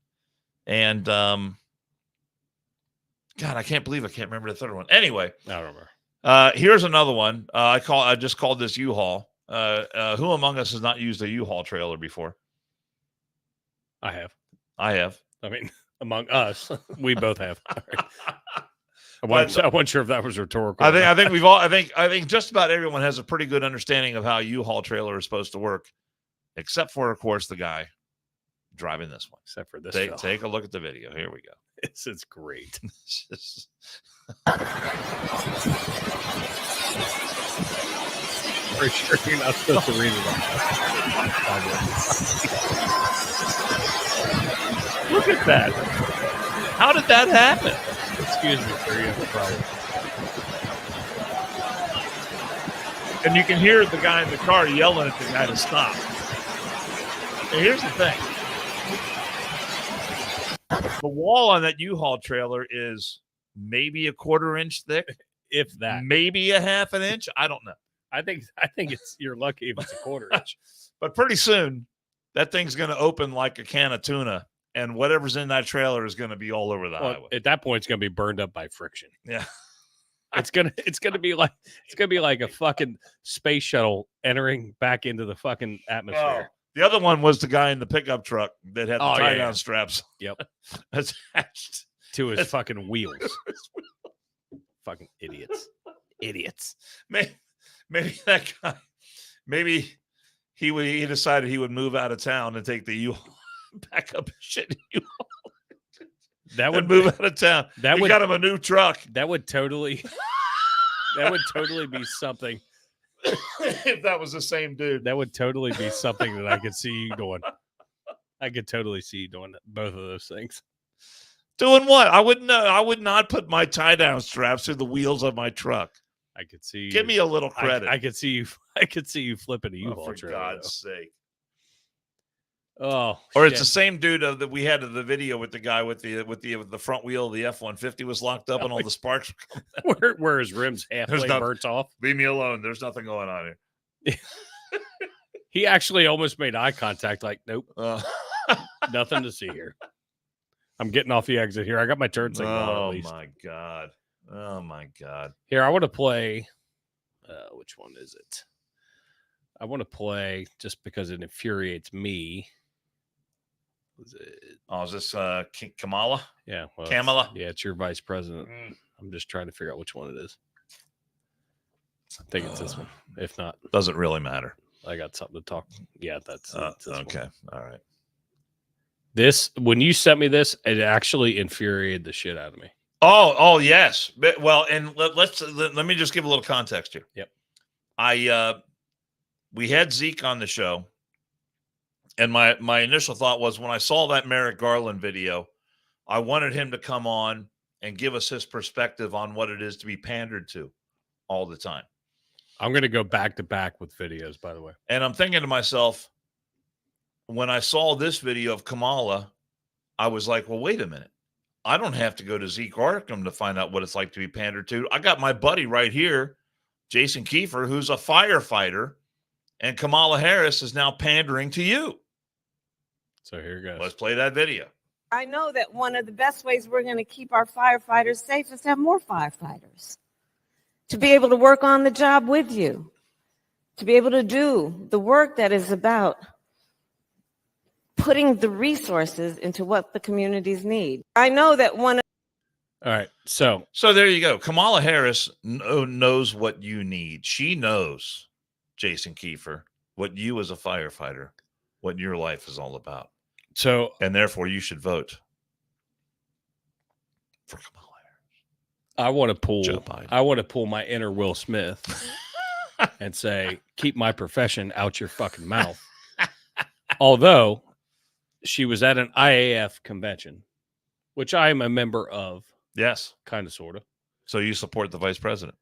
A: and God, I can't believe I can't remember the third one. Anyway,
B: I don't remember.
A: Here's another one. I just called this U-Haul. Who among us has not used a U-Haul trailer before?
B: I have.
A: I
B: mean, among us, we both have. I wasn't sure if that was rhetorical.
A: I think just about everyone has a pretty good understanding of how a U-Haul trailer is supposed to work, except for, of course, the guy driving this one.
B: Except for this.
A: Take a look at the video. Here we go.
B: It's great. For sure, you're not supposed to read it.
A: Look at that. How did that happen?
B: Excuse me, sir. You have a problem.
A: And you can hear the guy in the car yelling at the guy to stop. And here's the thing. The wall on that U-Haul trailer is maybe a 1/4 inch thick,
B: if that.
A: Maybe a 1/2 inch. I don't know.
B: I think it's you're lucky if it's a 1/4 inch.
A: But pretty soon, that thing's going to open like a can of tuna, and whatever's in that trailer is going to be all over the highway.
B: At that point, it's going to be burned up by friction.
A: Yeah,
B: it's gonna be like a fucking space shuttle entering back into the fucking atmosphere.
A: Oh. The other one was the guy in the pickup truck that had the tie-down straps.
B: Yep,
A: attached
B: to his fucking wheels. Fucking idiots. Idiots.
A: Maybe that guy, maybe he decided he would move out of town and take the U-Haul, back up his shit.
B: That would
A: move out of town.
B: That
A: he
B: would
A: got him a new truck.
B: That would totally be something.
A: If that was the same dude,
B: that would totally be something that I could see you doing. I could totally see you doing both of those things.
A: Doing what? I would not put my tie-down straps through the wheels of my truck.
B: I could see.
A: Give me a little credit.
B: I could see you. I could see you flipping a U-Haul
A: for
B: trailer.
A: God's sake.
B: Oh,
A: or
B: shit.
A: it's the same dude that we had the video with the guy with the front wheel of the F-150 was locked up and all the sparks.
B: where his rims halfway burnt off.
A: Leave me alone. There's nothing going on here.
B: He actually almost made eye contact. Like, nope, nothing to see here. I'm getting off the exit here. I got my turn signal.
A: Oh
B: at least.
A: my god! Oh my god!
B: Here, I want to play. Which one is it? I want to play just because it infuriates me.
A: Is this Kamala?
B: Yeah, well,
A: Kamala.
B: Yeah, it's your vice president. I'm just trying to figure out which one it is. I think it's this one. If not,
A: doesn't really matter.
B: I got something to talk. Yeah, that's
A: okay.
B: One.
A: All right.
B: This, when you sent me this, it actually infuriated the shit out of me.
A: Oh, yes. Well, and let me just give a little context here.
B: Yep.
A: We had Zeek on the show, and my initial thought was when I saw that Merrick Garland video, I wanted him to come on and give us his perspective on what it is to be pandered to all the time.
B: I'm going to go back to back with videos, by the way.
A: And I'm thinking to myself, when I saw this video of Kamala, I was like, well, wait a minute. I don't have to go to Zeek Arkham to find out what it's like to be pandered to. I got my buddy right here, Jason Kiefer, who's a firefighter, and Kamala Harris is now pandering to you.
B: So here it goes.
A: Let's play that video.
L: I know that one of the best ways we're going to keep our firefighters safe is to have more firefighters, to be able to work on the job with you, to be able to do the work that is about putting the resources into what the communities need. I know that one.
B: All right. So
A: there you go. Kamala Harris knows what you need. She knows, Jason Kiefer, what you as a firefighter, what your life is all about.
B: So,
A: and therefore you should vote for Kamala Harris.
B: I want to pull
A: Joe Biden.
B: I want to pull my inner Will Smith and say, keep my profession out your fucking mouth. Although she was at an IAF convention, which I am a member of.
A: Yes.
B: Kind of, sort of.
A: So you support the vice president?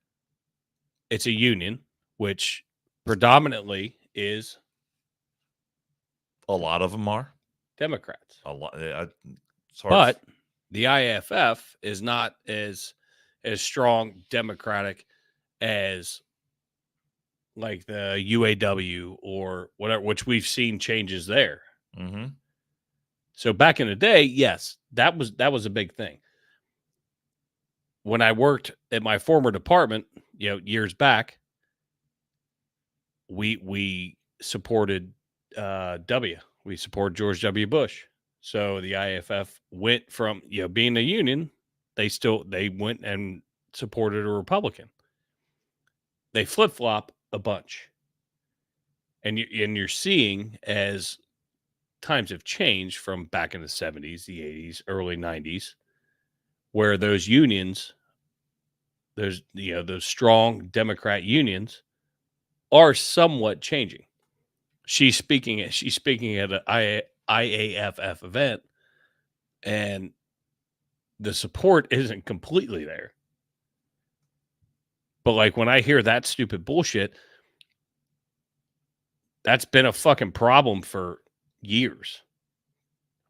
B: It's a union, which predominantly is.
A: A lot of them are
B: Democrats.
A: A lot.
B: But the IAFF is not as strong Democratic as like the UAW or whatever, which we've seen changes there.
A: Mm-hmm.
B: So back in the day, yes, that was a big thing. When I worked at my former department, years back, we supported we supported George W. Bush. So the IAFF went from being a union, they went and supported a Republican. They flip-flop a bunch. And you're seeing as times have changed from back in the 70s, the 80s, early 90s, where those unions, those strong Democrat unions are somewhat changing. She's speaking at an IAFF event, and the support isn't completely there. But like when I hear that stupid bullshit, that's been a fucking problem for years.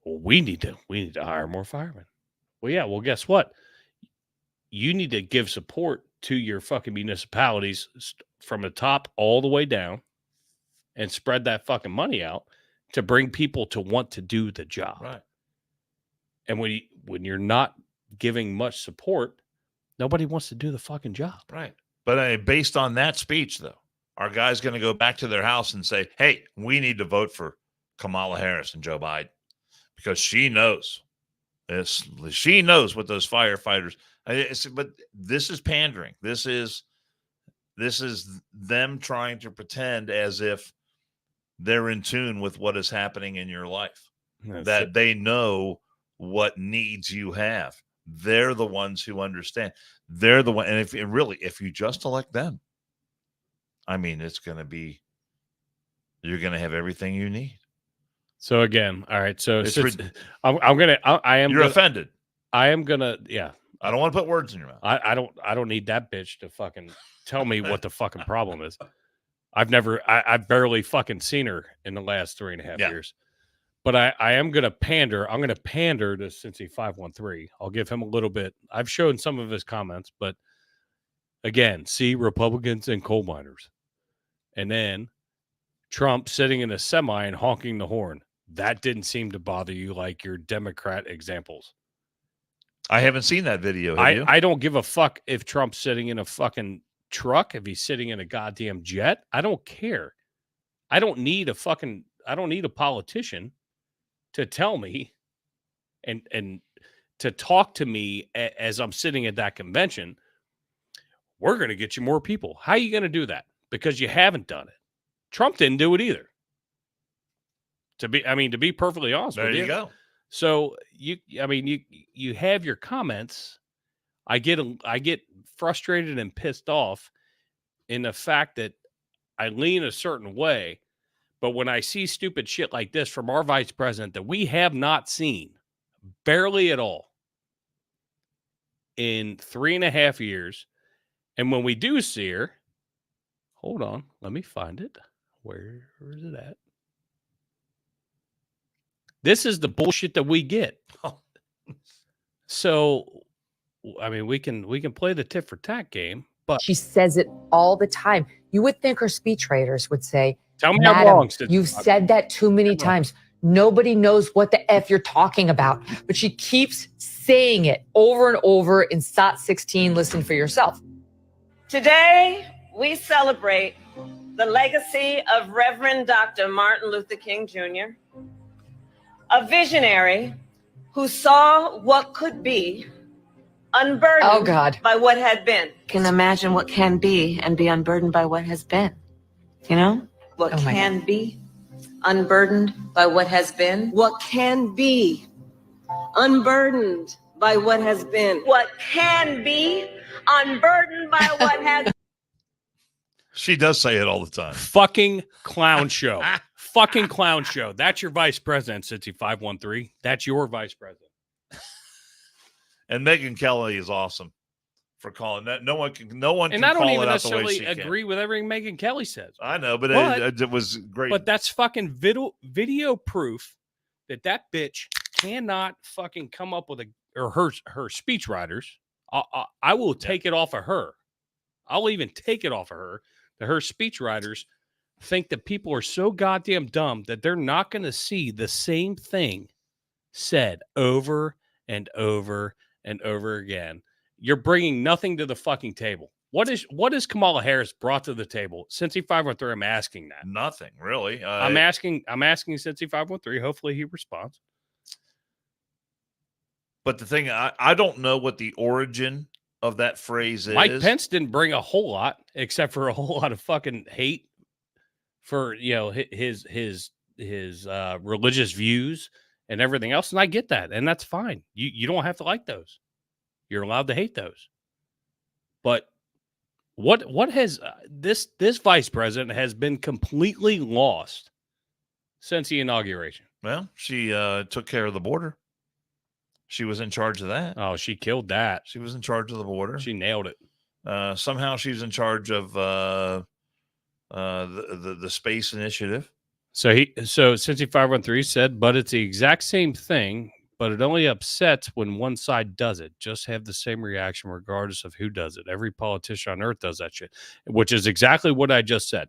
B: Well, we need to hire more firemen. Well, yeah. Well, guess what? You need to give support to your fucking municipalities from the top all the way down, and spread that fucking money out to bring people to want to do the job.
A: Right.
B: And when you're not giving much support, nobody wants to do the fucking job.
A: Right. But based on that speech, though, our guy's going to go back to their house and say, hey, we need to vote for Kamala Harris and Joe Biden because she knows this. She knows what those firefighters, But this is pandering. This is them trying to pretend as if they're in tune with what is happening in your life, that they know what needs you have. They're the ones who understand. They're the one. And if you just elect them, I mean, you're going to have everything you need.
B: So again, all right. So
A: you're offended.
B: I am going to, yeah.
A: I don't want to put words in your mouth.
B: I don't need that bitch to fucking tell me what the fucking problem is. I've barely fucking seen her in the last 3.5 years. But I am going to pander. I'm going to pander to Cincy 513. I'll give him a little bit. I've shown some of his comments, but again, see Republicans and coal miners. And then Trump sitting in a semi and honking the horn. That didn't seem to bother you like your Democrat examples.
A: I haven't seen that video. Have you?
B: I don't give a fuck if Trump's sitting in a fucking truck, if he's sitting in a goddamn jet. I don't care. I don't need a politician to tell me and to talk to me as I'm sitting at that convention. We're going to get you more people. How are you going to do that? Because you haven't done it. Trump didn't do it either. To be perfectly honest with you.
A: There you go.
B: So you have your comments. I get frustrated and pissed off in the fact that I lean a certain way, but when I see stupid shit like this from our vice president that we have not seen barely at all in 3.5 years, and when we do see her, hold on, let me find it. Where is it at? This is the bullshit that we get. So, I mean, we can play the tit for tat game, but
M: she says it all the time. You would think her speechwriters would say,
B: "Tell me I'm wrong.
M: You've said that too many times. Nobody knows what the F you're talking about." But she keeps saying it over and over in SOT 16. Listen for yourself.
L: Today, we celebrate the legacy of Reverend Dr. Martin Luther King Jr., a visionary who saw what could be, unburdened by what had been. Can imagine what can be and be unburdened by what has been. You know? What can be unburdened by what has been. What can be unburdened by what has been. What can be unburdened by what has been.
A: She does say it all the time.
B: Fucking clown show. Fucking clown show. That's your vice president, Cincy 513. That's your vice president.
A: And Megyn Kelly is awesome for calling that. No one can
B: and
A: call
B: I don't
A: it
B: even
A: out the way
B: necessarily
A: she
B: agree with everything Megyn Kelly says.
A: I know, but it was great.
B: But that's fucking video proof that bitch cannot fucking come up with her speechwriters. I will take it off of her. I'll even take it off of her. That her speechwriters think that people are so goddamn dumb that they're not going to see the same thing said over and over and over again. You're bringing nothing to the fucking table. What is Kamala Harris brought to the table? Cincy 513, I'm asking that.
A: Nothing, really.
B: I'm asking Cincy 513. Hopefully he responds.
A: But the thing, I don't know what the origin of that phrase is.
B: Mike Pence didn't bring a whole lot, except for a whole lot of fucking hate for his religious views and everything else, and I get that, and that's fine. You don't have to like those. You're allowed to hate those. But what has this vice president has been completely lost since the inauguration?
A: Well, she took care of the border. She was in charge of that.
B: Oh, she killed that.
A: She was in charge of the border.
B: She nailed it.
A: Somehow she's in charge of the space initiative.
B: So Cincy 513 said, but it's the exact same thing, but it only upsets when one side does it. Just have the same reaction regardless of who does it. Every politician on earth does that shit, which is exactly what I just said.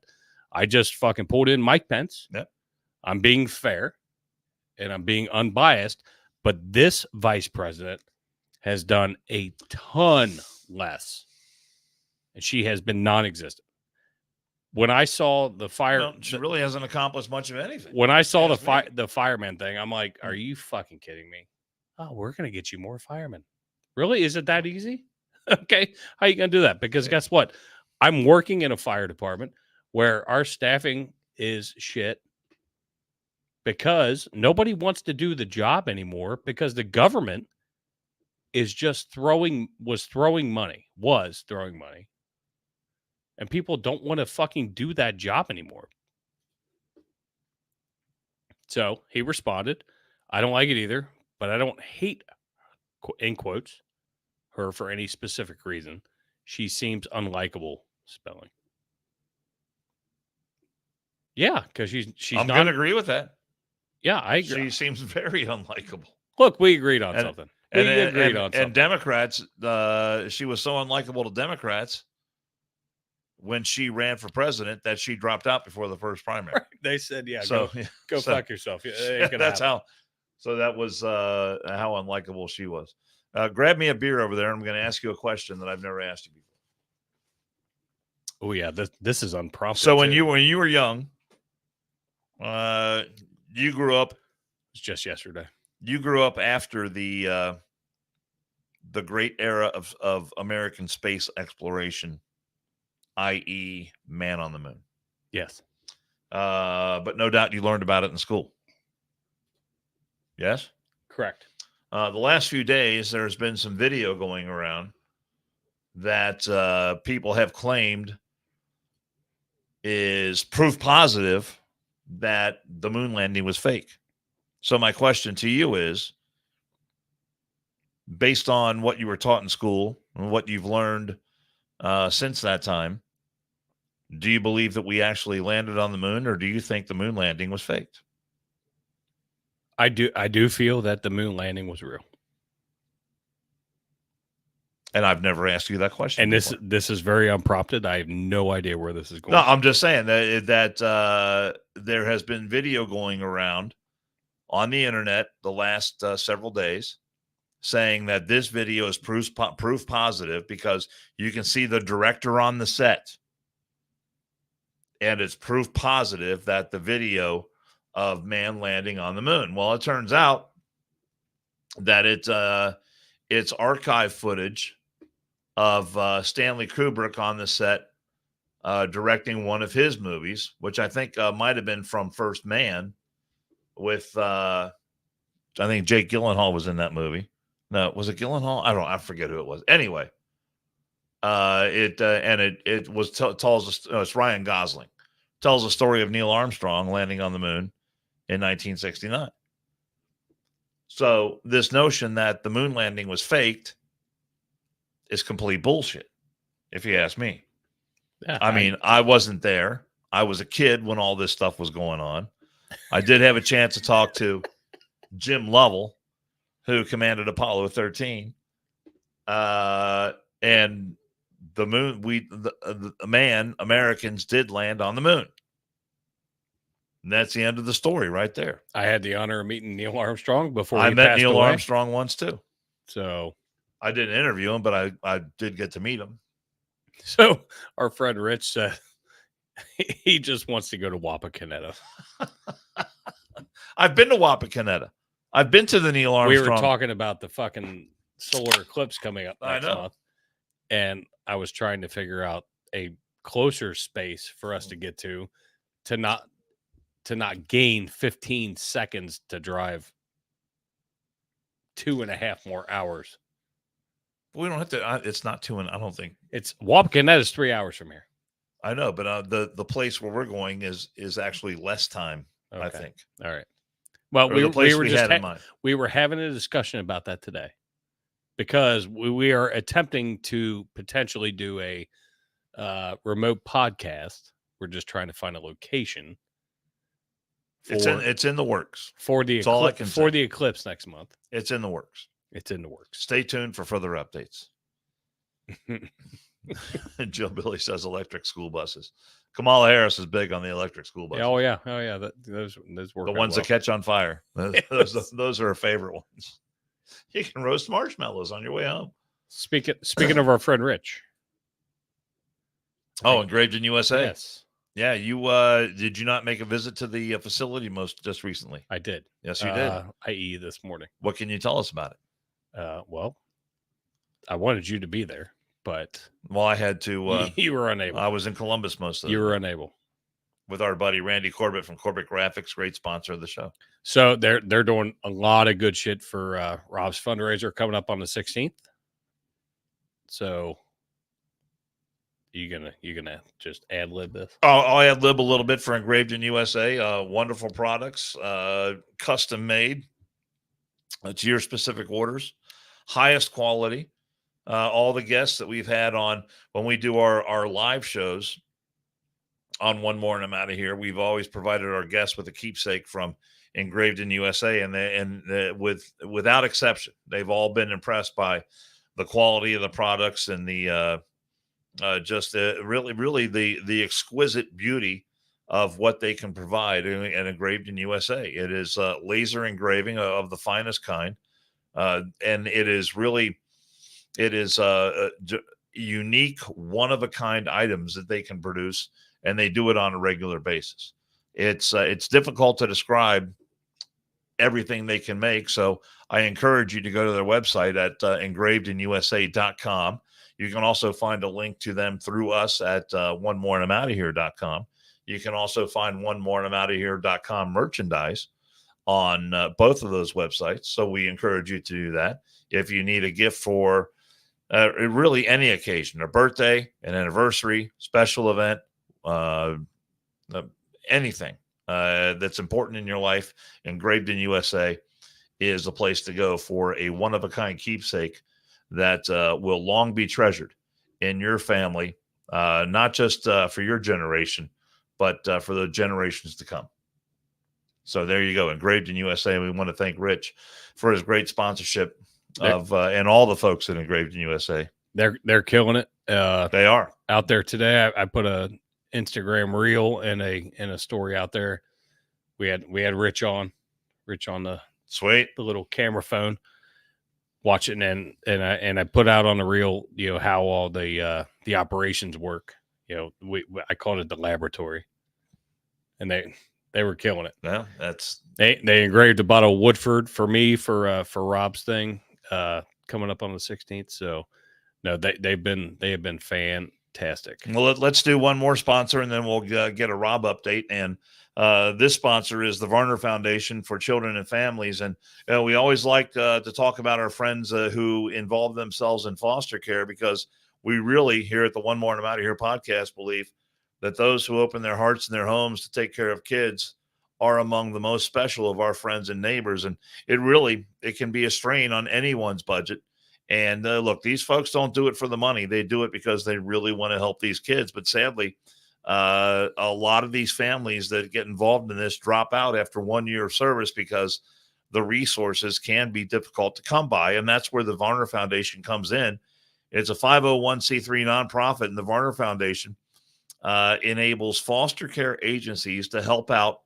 B: I just fucking pulled in Mike Pence.
A: Yep.
B: I'm being fair and I'm being unbiased. But this vice president has done a ton less, and she has been non-existent. When I saw the fire,
A: she really hasn't accomplished much of anything.
B: When I saw the fireman thing, I'm like, "Are you fucking kidding me? Oh, we're gonna get you more firemen. Really? Is it that easy? Okay. How are you going to do that? Because guess what? I'm working in a fire department where our staffing is shit because nobody wants to do the job anymore because the government is just throwing money, and people don't want to fucking do that job anymore. So he responded, I don't like it either, but I don't hate, in quotes, her for any specific reason. She seems unlikable, spelling. Yeah, because she's
A: I'm going to agree with that.
B: Yeah, I agree.
A: She seems very unlikable.
B: Look, we agreed on something. We agreed on something.
A: And Democrats, she was so unlikable to Democrats when she ran for president that she dropped out before the first primary.
B: Right. They said, go fuck yourself.
A: That's how. So that was how unlikable she was. Grab me a beer over there. And I'm going to ask you a question that I've never asked you before.
B: Oh yeah, this is unprompted.
A: So when you were young, you grew up.
B: It's just yesterday.
A: You grew up after the great era of American space exploration, i.e., man on the moon.
B: Yes.
A: But no doubt you learned about it in school. Yes?
B: Correct.
A: The last few days, there's been some video going around that people have claimed is proof positive that the moon landing was fake. So my question to you is, based on what you were taught in school and what you've learned since that time, do you believe that we actually landed on the moon, or do you think the moon landing was faked?
B: I do feel that the moon landing was real.
A: And I've never asked you that question.
B: And
A: before.
B: this is very unprompted. I have no idea where this is going.
A: No, I'm just saying that there has been video going around on the internet the last several days saying that this video is proof positive because you can see the director on the set. And it's proof positive that the video of man landing on the moon. Well, it turns out that it's archive footage of Stanley Kubrick on the set directing one of his movies, which I think might have been From First Man with I think Jake Gyllenhaal was in that movie. No, was it Gyllenhaal? I forget who it was. Anyway, it was tells us it's Ryan Gosling tells the story of Neil Armstrong landing on the moon in 1969. So this notion that the moon landing was faked is complete bullshit, if you ask me.
B: Yeah,
A: I mean, I wasn't there. I was a kid when all this stuff was going on. I did have a chance to talk to Jim Lovell, who commanded Apollo 13. And the moon, Americans did land on the moon. And that's the end of the story right there.
B: I had the honor of meeting Neil Armstrong before
A: I
B: he
A: met
B: passed
A: Neil
B: away.
A: Armstrong once too.
B: So
A: I didn't interview him, but I did get to meet him.
B: So our friend Rich said he just wants to go to Wapakoneta.
A: I've been to Wapakoneta. I've been to the Neil Armstrong.
B: We were talking about the fucking solar eclipse coming up next month. And I was trying to figure out a closer space for us to get to not gain 15 seconds to drive 2.5 more hours.
A: We don't have to. It's not I don't think
B: it's Wapakoneta is 3 hours from here.
A: I know, but the place where we're going is actually less time. Okay. I think.
B: All right. Well, we were having a discussion about that today because we are attempting to potentially do a remote podcast. We're just trying to find a location.
A: It's in the works
B: for the eclipse next month.
A: It's in the works.
B: It's in the works.
A: Stay tuned for further updates. Joe Billy says electric school buses. Kamala Harris is big on the electric school buses.
B: Oh yeah. Those work.
A: The ones that catch on fire. Those are her favorite ones. You can roast marshmallows on your way home.
B: Speaking of our friend Rich.
A: Oh, engraved in USA.
B: Yes.
A: Yeah, you did you not make a visit to the facility just recently?
B: I did.
A: Yes, you did.
B: I.e. this morning.
A: What can you tell us about it?
B: Well, I wanted you to be there, but
A: well, I had to.
B: You were unable.
A: I was in Columbus most of the
B: You were
A: day
B: unable.
A: with our buddy Randy Corbett from Corbett Graphics, great sponsor of the show.
B: So they're doing a lot of good shit for Rob's fundraiser coming up on the 16th. So you gonna just ad lib this?
A: I'll ad lib a little bit for Engraved in USA. Wonderful products, custom made to your specific orders, highest quality. All the guests that we've had on when we do our live shows on One More and I'm Out of Here, we've always provided our guests with a keepsake from Engraved in USA, and without exception, they've all been impressed by the quality of the products and the really the exquisite beauty of what they can provide and Engraved in USA. It is laser engraving of the finest kind, and it is unique, one of a kind items that they can produce, and they do it on a regular basis. It's difficult to describe everything they can make, so I encourage you to go to their website at engravedinusa.com. You can also find a link to them through us at onemoreandimoutofhere.com. You can also find onemoreandimoutofhere.com merchandise on both of those websites, so we encourage you to do that. If you need a gift for really any occasion, a birthday, an anniversary, special event, anything that's important in your life, Engraved in USA is a place to go for a one-of-a-kind keepsake that will long be treasured in your family, not just for your generation, but for the generations to come. So there you go, Engraved in USA. We want to thank Rich for his great sponsorship of and all the folks at Engraved in USA.
B: They're killing it.
A: They are
B: out there today. I put a Instagram reel and a story out there. We had Rich on the little camera phone watching, and I put out on the reel, how all the operations work. I called it the laboratory, and they were killing it.
A: Yeah,
B: they engraved a bottle of Woodford for me for Rob's thing coming up on the 16th. So no, they have been fantastic.
A: Well, let's do one more sponsor, and then we'll get a Rob update. And this sponsor is the Varner Foundation for Children and Families. And we always like to talk about our friends who involve themselves in foster care, because we really here at the One More and I'm Out of Here podcast believe that those who open their hearts and their homes to take care of kids are among the most special of our friends and neighbors. And it can be a strain on anyone's budget. And look, these folks don't do it for the money. They do it because they really want to help these kids. But sadly, a lot of these families that get involved in this drop out after 1 year of service because the resources can be difficult to come by. And that's where the Varner Foundation comes in. It's a 501c3 nonprofit, and the Varner Foundation enables foster care agencies to help out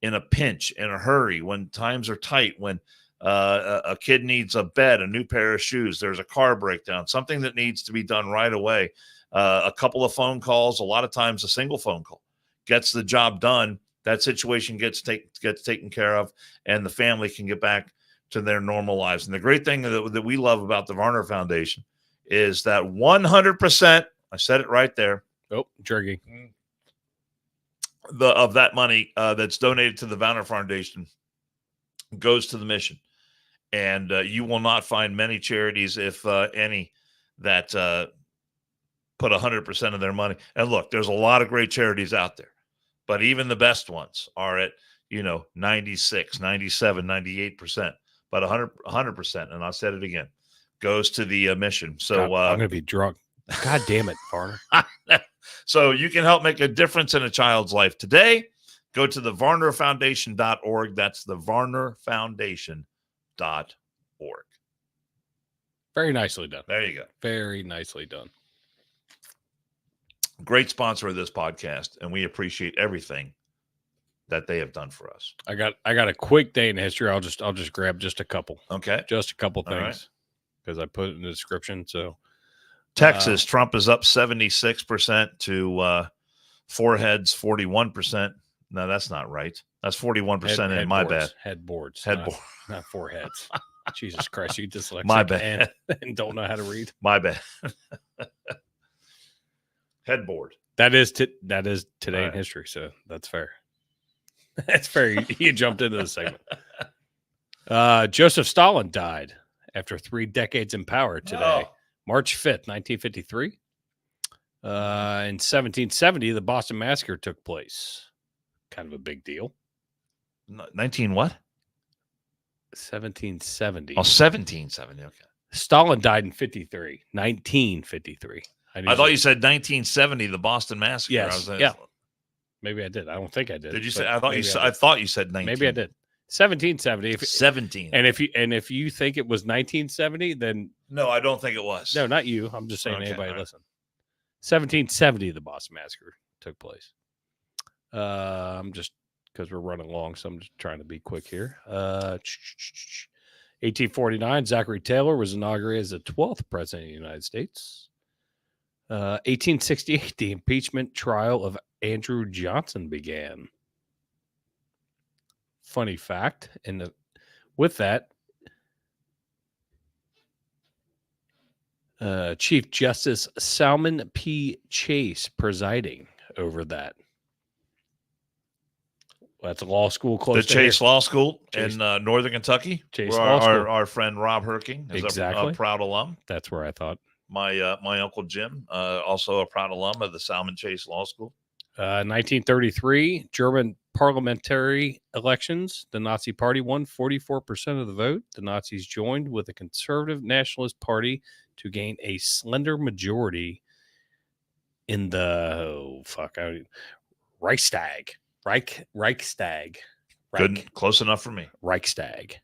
A: in a pinch, in a hurry, when times are tight, when a kid needs a bed, a new pair of shoes, there's a car breakdown, something that needs to be done right away. A couple of phone calls, a lot of times a single phone call gets the job done. That situation gets taken care of, and the family can get back to their normal lives. And the great thing that we love about the Varner Foundation is that 100%, I said it right there.
B: Oh, jerky.
A: Of that money that's donated to the Varner Foundation goes to the mission. And you will not find many charities, if any, that put 100% of their money. And look, there's a lot of great charities out there, but even the best ones are at, 96, 97, 98%, but 100%. And I said it again, goes to the mission. So
B: I'm going to be drunk. God damn it, Varner.
A: So you can help make a difference in a child's life today. Go to the VarnerFoundation.org. That's the VarnerFoundation.org.
B: Very nicely done.
A: There you go.
B: Very nicely done.
A: Great sponsor of this podcast, and we appreciate everything that they have done for us.
B: I got a quick day in history. I'll just grab just a couple.
A: Okay.
B: Just a couple things because I put it in the description. So
A: Texas, Trump is up 76% to foreheads 41%. No, that's not right. That's 41% in my bad.
B: Headboards.
A: Headboard.
B: Not foreheads. Jesus Christ, you dyslexic
A: My bad.
B: and don't know how to read.
A: My bad. Headboard.
B: That is today
A: Right.
B: in history, so that's fair. That's fair. You jumped into the segment. Joseph Stalin died after 3 decades in power today,
A: Oh.
B: March 5th, 1953. In 1770, the Boston Massacre took place. Kind of a big deal.
A: 19 what?
B: 1770.
A: Oh, 1770. Okay.
B: Stalin died in 1953.
A: I thought you said 1970, the Boston Massacre.
B: Yes. Yeah. Maybe I did. I don't think I did.
A: Did you say? I thought you said 19.
B: Maybe I did. 1770.
A: 17.
B: And if you think it was 1970, then
A: no, I don't think it was.
B: No, not you. I'm just saying
A: Okay,
B: anybody
A: right.
B: listen. 1770, the Boston Massacre took place. I'm just because we're running long, so I'm just trying to be quick here. 1849, Zachary Taylor was inaugurated as the 12th president of the United States. 1868, the impeachment trial of Andrew Johnson began. Funny fact, with that, Chief Justice Salmon P. Chase presiding over that. That's a law school close
A: The
B: to
A: Chase
B: here.
A: Law School
B: Chase.
A: in Northern Kentucky.
B: Chase
A: where
B: Law School.
A: Our friend Rob Herking is
B: Exactly.
A: a proud alum.
B: That's where I thought.
A: My Uncle Jim, also a proud alum of the Salmon Chase Law School.
B: 1933, German parliamentary elections. The Nazi Party won 44% of the vote. The Nazis joined with the Conservative Nationalist Party to gain a slender majority in the Reichstag. Reichstag.
A: Good, close enough for me.
B: Reichstag.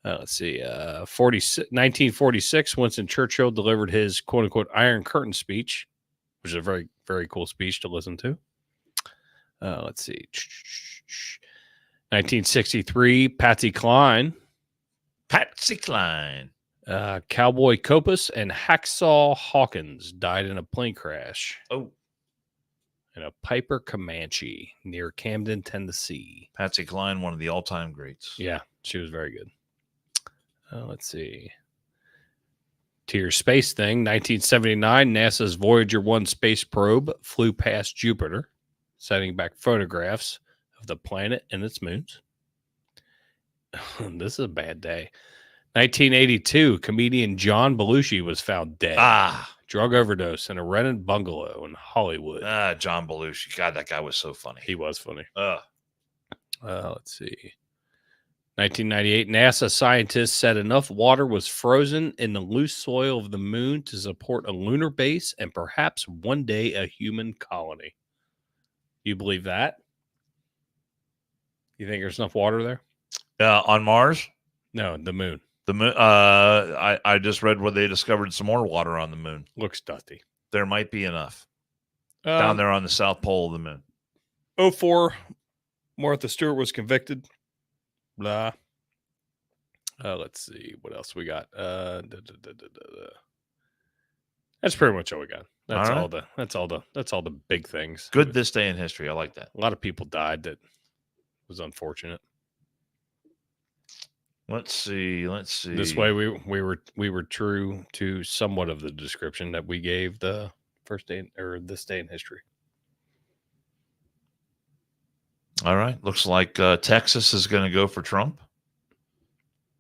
B: Let's see. 1946, Winston Churchill delivered his quote-unquote Iron Curtain speech, which is a very, very cool speech to listen to. Let's see. 1963, Patsy Cline. Cowboy Copus and Hacksaw Hawkins died in a plane crash.
A: Oh.
B: In a Piper Comanche near Camden, Tennessee.
A: Patsy Cline, one of the all-time greats.
B: Yeah, she was very good. Let's see. To your space thing, 1979, NASA's Voyager 1 space probe flew past Jupiter, sending back photographs of the planet and its moons. This is a bad day. 1982, comedian John Belushi was found dead. Drug overdose in a rented bungalow in Hollywood.
A: John Belushi. God, that guy was so funny.
B: He was funny. Let's see. 1998, NASA scientists said enough water was frozen in the loose soil of the moon to support a lunar base and perhaps one day a human colony. You believe that? You think there's enough water there?
A: On Mars?
B: No, the moon.
A: The moon. I just read where they discovered some more water on the moon.
B: Looks dusty.
A: There might be enough down there on the south pole of the moon.
B: 2004, Martha Stewart was convicted. Blah. Let's see what else we got. That's pretty much all we got. That's
A: All
B: all
A: right.
B: that's all the big things.
A: Good this day in history. I like that.
B: A lot of people died. That was unfortunate.
A: Let's see.
B: This way we were true to somewhat of the description that we gave the first day or this day in history.
A: All right. Looks like Texas is going to go for Trump.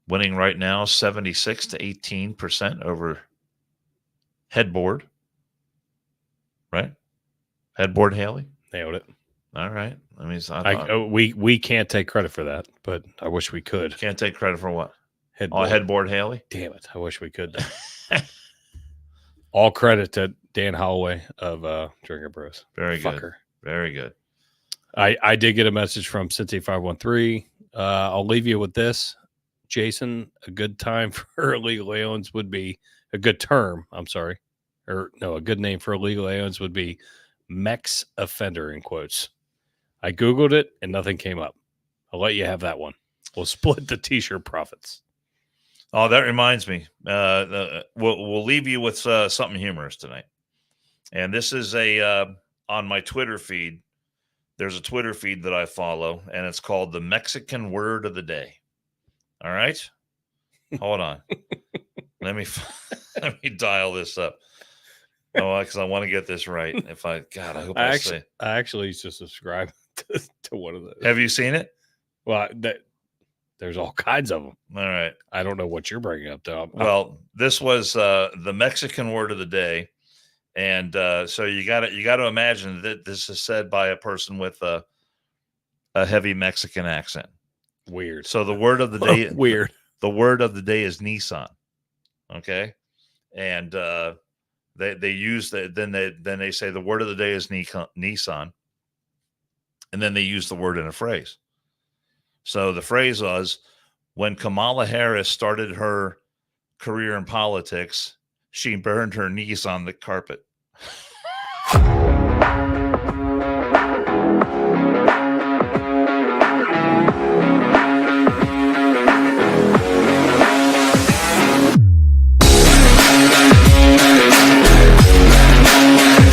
A: Winning right now 76 to 18% over Headboard. Right? Headboard Haley?
B: Nailed it.
A: All right. I mean,
B: we can't take credit for that, but I wish we could.
A: Can't take credit for what?
B: Headboard.
A: Headboard Haley?
B: Damn it. I wish we could. All credit to Dan Holloway of Drinker Bros.
A: Very good.
B: Fucker.
A: Very good.
B: I did get a message from Cincy 513. I'll leave you with this. Jason, a good time for illegal aliens would be a good term. I'm sorry. A good name for illegal aliens would be Mex offender in quotes. I Googled it and nothing came up. I'll let you have that one. We'll split the t-shirt profits.
A: Oh, that reminds me. We'll leave you with something humorous tonight. And this is on my Twitter feed. There's a Twitter feed that I follow, and it's called the Mexican Word of the Day. All right? Hold on. Let me dial this up. Oh, because I want to get this right. God, I hope I say.
B: I actually used to subscribe to one of those.
A: Have you seen it?
B: Well, there's all kinds of them.
A: All right.
B: I don't know what you're bringing up, though.
A: Well, this was the Mexican word of the day, and so you got to imagine that this is said by a person with a heavy Mexican accent.
B: Weird.
A: So the word of the day,
B: weird.
A: The word of the day is Nissan. Okay, and they use that. Then they say the word of the day is Nissan, and then they use the word in a phrase. So the phrase was, when Kamala Harris started her career in politics, she burned her knees on the carpet.